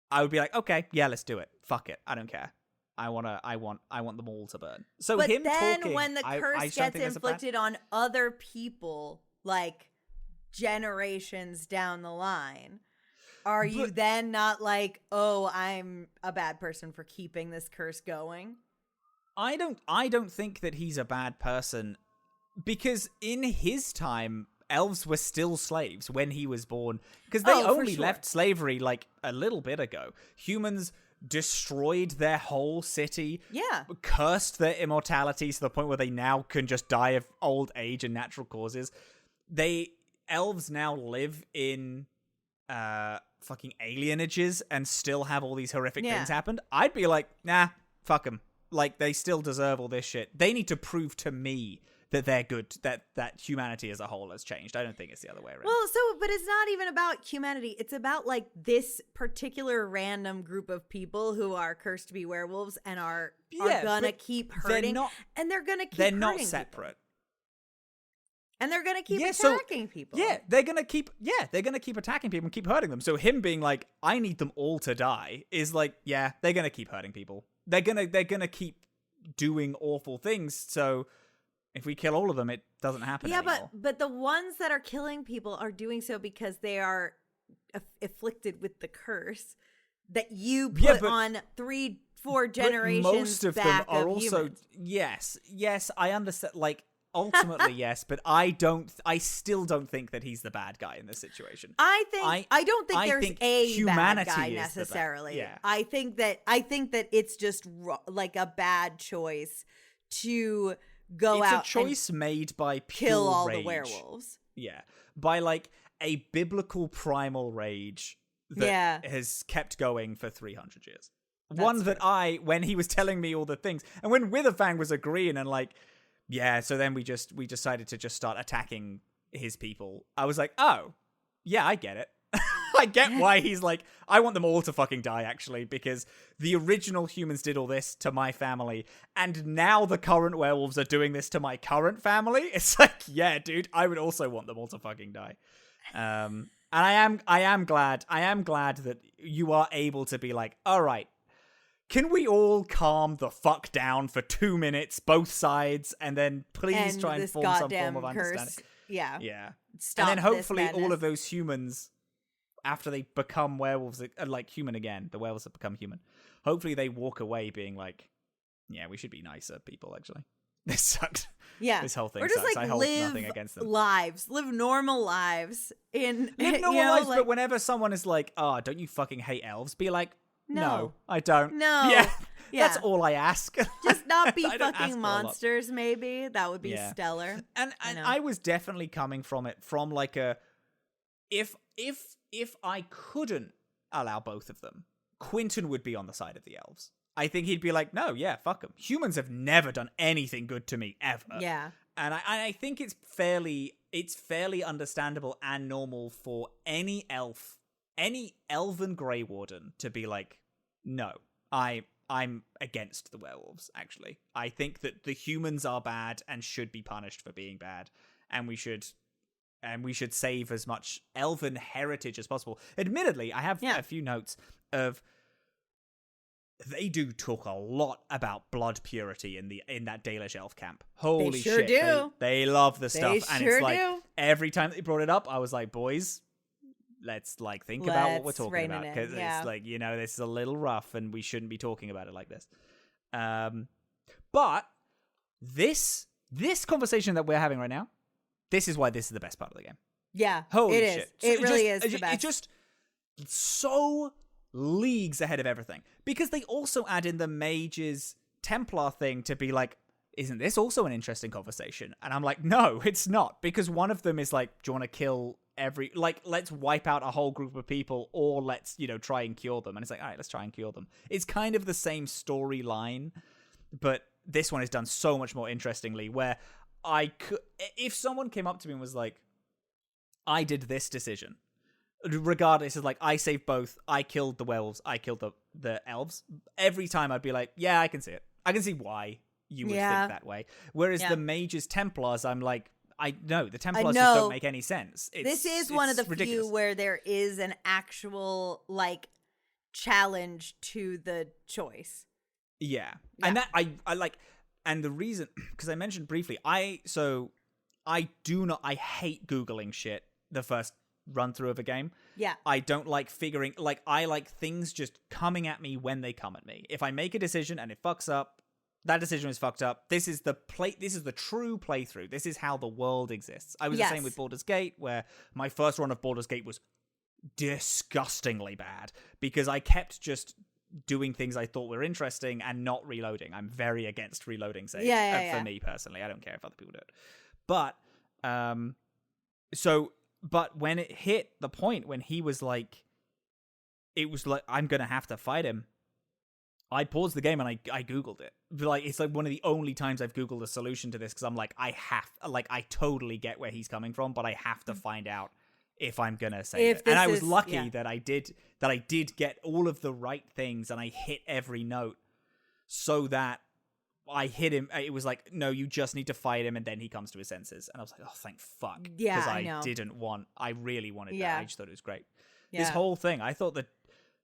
S1: I would be like, okay, yeah, let's do it. Fuck it. I don't care. I want them all to burn. So
S2: but
S1: him
S2: then
S1: talking,
S2: when the curse
S1: I
S2: gets inflicted on other people, like generations down the line, are you then not like, oh, I'm a bad person for keeping this curse going?
S1: I don't think that he's a bad person, because in his time, elves were still slaves when he was born, because they only left slavery like a little bit ago. Humans destroyed their whole city, cursed their immortality to the point where they now can just die of old age and natural causes. Elves now live in fucking alienages and still have all these horrific things happen. I'd be like, nah, fuck them. Like, they still deserve all this shit. They need to prove to me that they're good, that humanity as a whole has changed. I don't think it's the other way around.
S2: Well, but it's not even about humanity. It's about, like, this particular random group of people who are cursed to be werewolves and are gonna keep hurting. And they're gonna keep hurting.
S1: They're not separate.
S2: People. And they're gonna keep attacking people.
S1: Yeah, they're gonna keep attacking people and keep hurting them. So him being like, I need them all to die, is like, yeah, they're gonna keep hurting people. They're gonna keep doing awful things. So if we kill all of them, it doesn't happen anymore.
S2: But the ones that are killing people are doing so because they are afflicted with the curse that you put on 3-4 generations.
S1: But most of
S2: back
S1: them are
S2: of
S1: also
S2: humans.
S1: yes, I understand. Like, ultimately, yes, but I still don't think that he's the bad guy in this situation.
S2: I don't think there's a bad guy
S1: is
S2: necessarily.
S1: Yeah.
S2: I think that it's just like a bad choice to go out.
S1: It's a choice made by pure
S2: kill all
S1: rage.
S2: The werewolves.
S1: Yeah, by like a biblical primal rage that has kept going for 300 years. One that when he was telling me all the things, and when Witherfang was agreeing and like, yeah, so then we decided to just start attacking his people. I was like, oh, yeah, I get it. I get why he's like, I want them all to fucking die, actually, because the original humans did all this to my family, and now the current werewolves are doing this to my current family. It's like, yeah, dude, I would also want them all to fucking die. And I am glad that you are able to be like, all right, can we all calm the fuck down for 2 minutes, both sides, and then please try and form some form of understanding?
S2: Curse. Yeah.
S1: Yeah.
S2: Stop
S1: and then hopefully
S2: this
S1: all of those humans, after they become werewolves, like human again, the werewolves have become human, hopefully they walk away being like, yeah, we should be nicer people, actually. This sucks.
S2: Yeah.
S1: This whole thing
S2: or just
S1: sucks.
S2: like
S1: I hold
S2: live
S1: nothing against them.
S2: live normal lives.
S1: Live normal lives, but whenever someone is like, oh, don't you fucking hate elves? Be like, no, I don't.
S2: No.
S1: Yeah. That's all I ask.
S2: Just not be
S1: I don't ask
S2: fucking
S1: for a lot.
S2: monsters, maybe. That would be stellar.
S1: And I was definitely coming from it from like a if I couldn't allow both of them, Quentin would be on the side of the elves. I think he'd be like, no, yeah, fuck them. Humans have never done anything good to me ever.
S2: Yeah.
S1: And I think it's fairly understandable and normal for any elven Grey Warden to be like, no, I'm against the werewolves, actually. I think that the humans are bad and should be punished for being bad, and we should save as much elven heritage as possible. Admittedly, I have a few notes of they do talk a lot about blood purity in that Dalish elf camp. Holy
S2: They sure
S1: shit.
S2: do.
S1: They love the stuff.
S2: They
S1: And
S2: sure
S1: it's like
S2: do.
S1: every time they brought it up, I was like, boys, let's like think about what we're
S2: Let's
S1: talking
S2: rein it
S1: about.
S2: in,
S1: Because
S2: yeah.
S1: it's like, this is a little rough and we shouldn't be talking about it like this. But this conversation that we're having right now, this is why this is the best part of the game.
S2: Yeah.
S1: Holy
S2: it
S1: shit.
S2: is. It really is the best.
S1: It's just so leagues ahead of everything. Because they also add in the mages Templar thing to be like, isn't this also an interesting conversation? And I'm like, no, it's not. Because one of them is like, do you want to kill let's wipe out a whole group of people, or let's, try and cure them. And it's like, all right, let's try and cure them. It's kind of the same storyline, but this one is done so much more interestingly, where if someone came up to me and was like, I did this decision, regardless of like, I saved both, I killed the werewolves, I killed the elves, every time I'd be like, yeah, I can see it. I can see why you would think that way. Whereas the mages Templars, I'm like, the Templars just don't make any sense.
S2: This is one of the
S1: ridiculous.
S2: few where there is an actual like challenge to the choice.
S1: Yeah. And that I like, and the reason, because I mentioned briefly, I hate Googling shit the first run through of a game.
S2: Yeah.
S1: I don't like I like things just coming at me when they come at me. If I make a decision and it fucks up, that decision is fucked up. This is the true playthrough. This is how the world exists. I was the same with Baldur's Gate, where my first run of Baldur's Gate was disgustingly bad because I kept just doing things I thought were interesting and not reloading. I'm very against reloading saves. For me personally. I don't care if other people do it. But but when it hit the point when he was like, it was like, I'm gonna have to fight him, I paused the game and I Googled it. Like, it's like one of the only times I've Googled a solution to this, because I'm like, I totally get where he's coming from, but I have to find out if I'm gonna save it. And I was lucky that I did get all of the right things and I hit every note so that I hit him. It was like, no, you just need to fight him and then he comes to his senses. And I was like, oh, thank fuck.
S2: Yeah,
S1: because
S2: I know.
S1: I really wanted that. I just thought it was great.
S2: Yeah.
S1: This whole thing, I thought that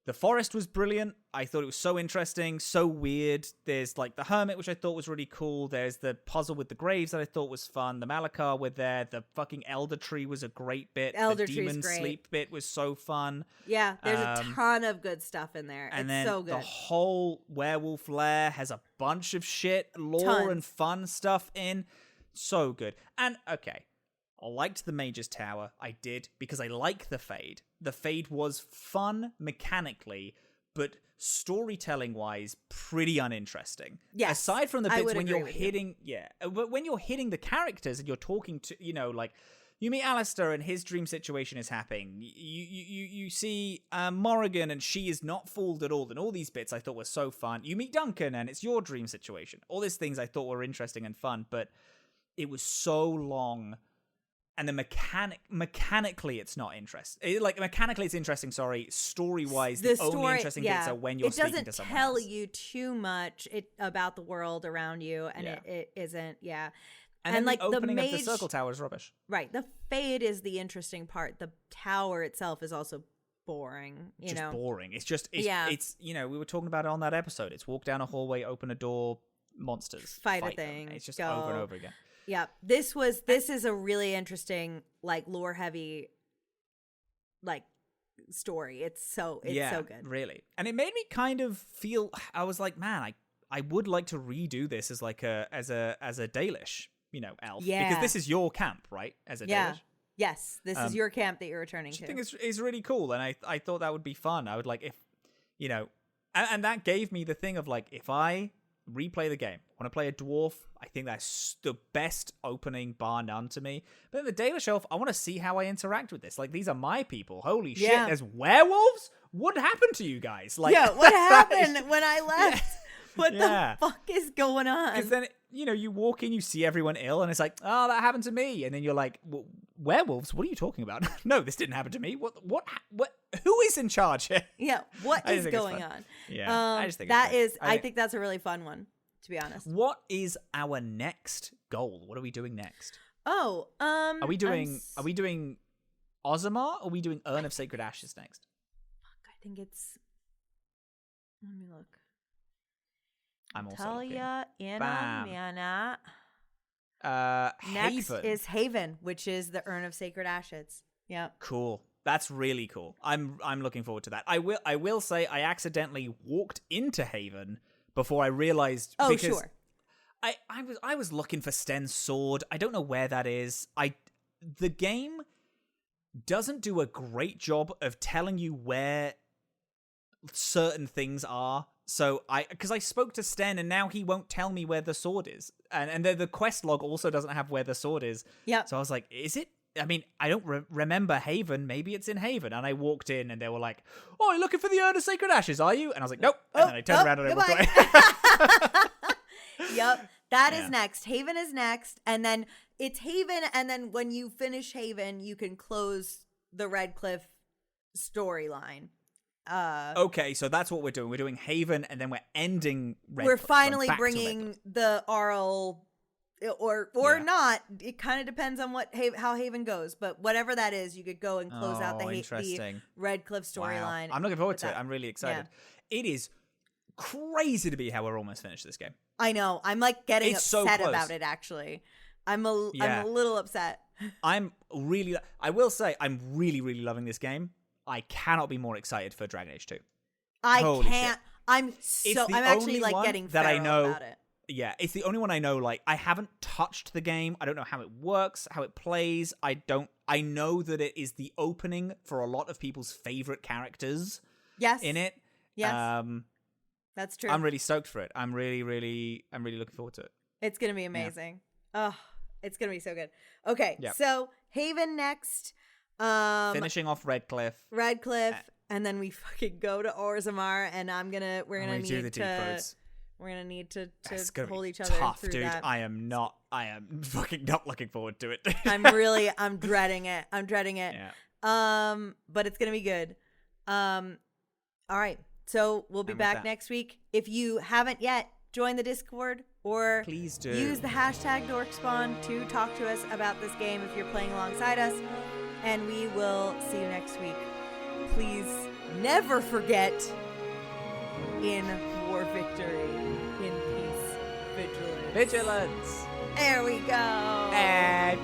S1: the forest was brilliant. I thought it was so interesting, so weird. There's like the hermit, which I thought was really cool. There's the puzzle with the graves that I thought was fun. The Malakar were there. The fucking elder tree was a great bit.
S2: Elder
S1: the
S2: tree's
S1: demon
S2: great.
S1: sleep bit was so fun.
S2: Yeah, there's a ton of good stuff in there.
S1: And
S2: it's
S1: then
S2: so good.
S1: the whole werewolf lair has a bunch of shit, lore
S2: Tons.
S1: and fun stuff in. So good. And okay, I liked the Mage's Tower. I did, because I like the Fade. The Fade was fun mechanically, but storytelling-wise, pretty uninteresting.
S2: Yes,
S1: aside from the
S2: I
S1: bits
S2: would
S1: when
S2: agree
S1: you're
S2: with you.
S1: hitting, but when you're hitting the characters and you're talking to, like, you meet Alistair and his dream situation is happening. You see Morrigan and she is not fooled at all. And all these bits I thought were so fun. You meet Duncan and it's your dream situation. All these things I thought were interesting and fun, but it was so long. And the mechanically, it's not interesting. Mechanically, it's interesting. Sorry, story-wise, the only interesting bits are when you're speaking to someone.
S2: It doesn't tell you too much about the world around you, and it isn't. Yeah,
S1: and then
S2: like
S1: the opening
S2: mage,
S1: of the circle tower is rubbish.
S2: Right, the Fade is the interesting part. The tower itself is also boring.
S1: Boring. It's we were talking about it on that episode. It's walk down a hallway, open a door, monsters,
S2: fight a
S1: them.
S2: thing.
S1: It's just
S2: go.
S1: over and over again.
S2: Yeah, this is a really interesting, like, lore heavy, like, story. It's so good.
S1: Really. And it made me kind of feel, I was like, man, I would like to redo this as like as a Dalish, elf.
S2: Yeah.
S1: Because this is your camp, right? As a Dalish.
S2: Yes, this is your camp that you're returning to.
S1: I think it's really cool, and I thought that would be fun. I would like if, And that gave me the thing of like, if I replay the game, I want to play a dwarf, I think that's the best opening bar none to me. But in the Dalish elf, I want to see how I interact with this. Like, these are my people. Holy shit, there's werewolves? What happened to you guys? Like,
S2: what happened when I left?
S1: Yeah.
S2: What the fuck is going on?
S1: Because then, you walk in, you see everyone ill, and it's like, oh, that happened to me. And then you're like, werewolves? What are you talking about? No, this didn't happen to me. What? Who is in charge here?
S2: Yeah, what is going on?
S1: Yeah, I just think
S2: I think that's a really fun one, to be honest.
S1: What is our next goal? What are we doing next?
S2: Oh,
S1: are we doing Ozamar, or are we doing Urn of Sacred Ashes next?
S2: Fuck, I think it's. Let me look.
S1: I'm also
S2: Talia,
S1: looking.
S2: Anna, Next
S1: Haven.
S2: is Haven, which is the Urn of Sacred Ashes. Yeah.
S1: Cool. That's really cool. I'm looking forward to that. I will say I accidentally walked into Haven before I realized.
S2: Oh,
S1: because
S2: sure.
S1: I was looking for Sten's sword. I don't know where that is. The game doesn't do a great job of telling you where certain things are. So because I spoke to Sten and now he won't tell me where the sword is, and the quest log also doesn't have where the sword is.
S2: Yeah.
S1: So I was like, is it? I mean, I don't remember Haven. Maybe it's in Haven. And I walked in and they were like, "Oh, you're looking for the Urn of Sacred Ashes, are you?" And I was like, "Nope." And then I turned around and I walked away.
S2: Yep. That is next. Haven is next, and then it's Haven, and then when you finish Haven, you can close the Redcliffe storyline.
S1: Okay, so that's what we're doing. We're doing Haven, and then we're ending Redcliffe.
S2: We're finally bringing the Arl, or not. It kind of depends on how Haven goes, but whatever that is, you could go and close out the Redcliffe storyline.
S1: Wow. I'm looking forward to it. I'm really excited. Yeah. It is crazy to be how we're almost finished this game.
S2: I know. I'm like getting upset
S1: so
S2: about it. Actually, I'm a little upset.
S1: I will say, I'm really, really loving this game. I cannot be more excited for Dragon Age 2.
S2: I can't. I'm actually like getting
S1: that I know
S2: about it.
S1: Yeah, it's the only one I know. Like, I haven't touched the game. I don't know how it works, how it plays. I know that it is the opening for a lot of people's favorite characters.
S2: Yes.
S1: In it.
S2: Yes. That's true.
S1: I'm really stoked for it. I'm really looking forward to it.
S2: It's gonna be amazing. Yeah. Oh, it's gonna be so good. Okay, so Haven next.
S1: Finishing off Redcliffe,
S2: and then we fucking go to Orzammar, and we're gonna need to hold each other
S1: tough,
S2: through
S1: dude.
S2: that.
S1: I am fucking not looking forward to it.
S2: I'm dreading it.
S1: Yeah.
S2: But it's gonna be good. All right. So we'll be back next week. If you haven't yet, join the Discord or
S1: please do
S2: use the hashtag Dorkspawn to talk to us about this game if you're playing alongside us. And we will see you next week. Please never forget, in war victory, in peace, vigilance.
S1: Vigilance.
S2: There we go.
S1: And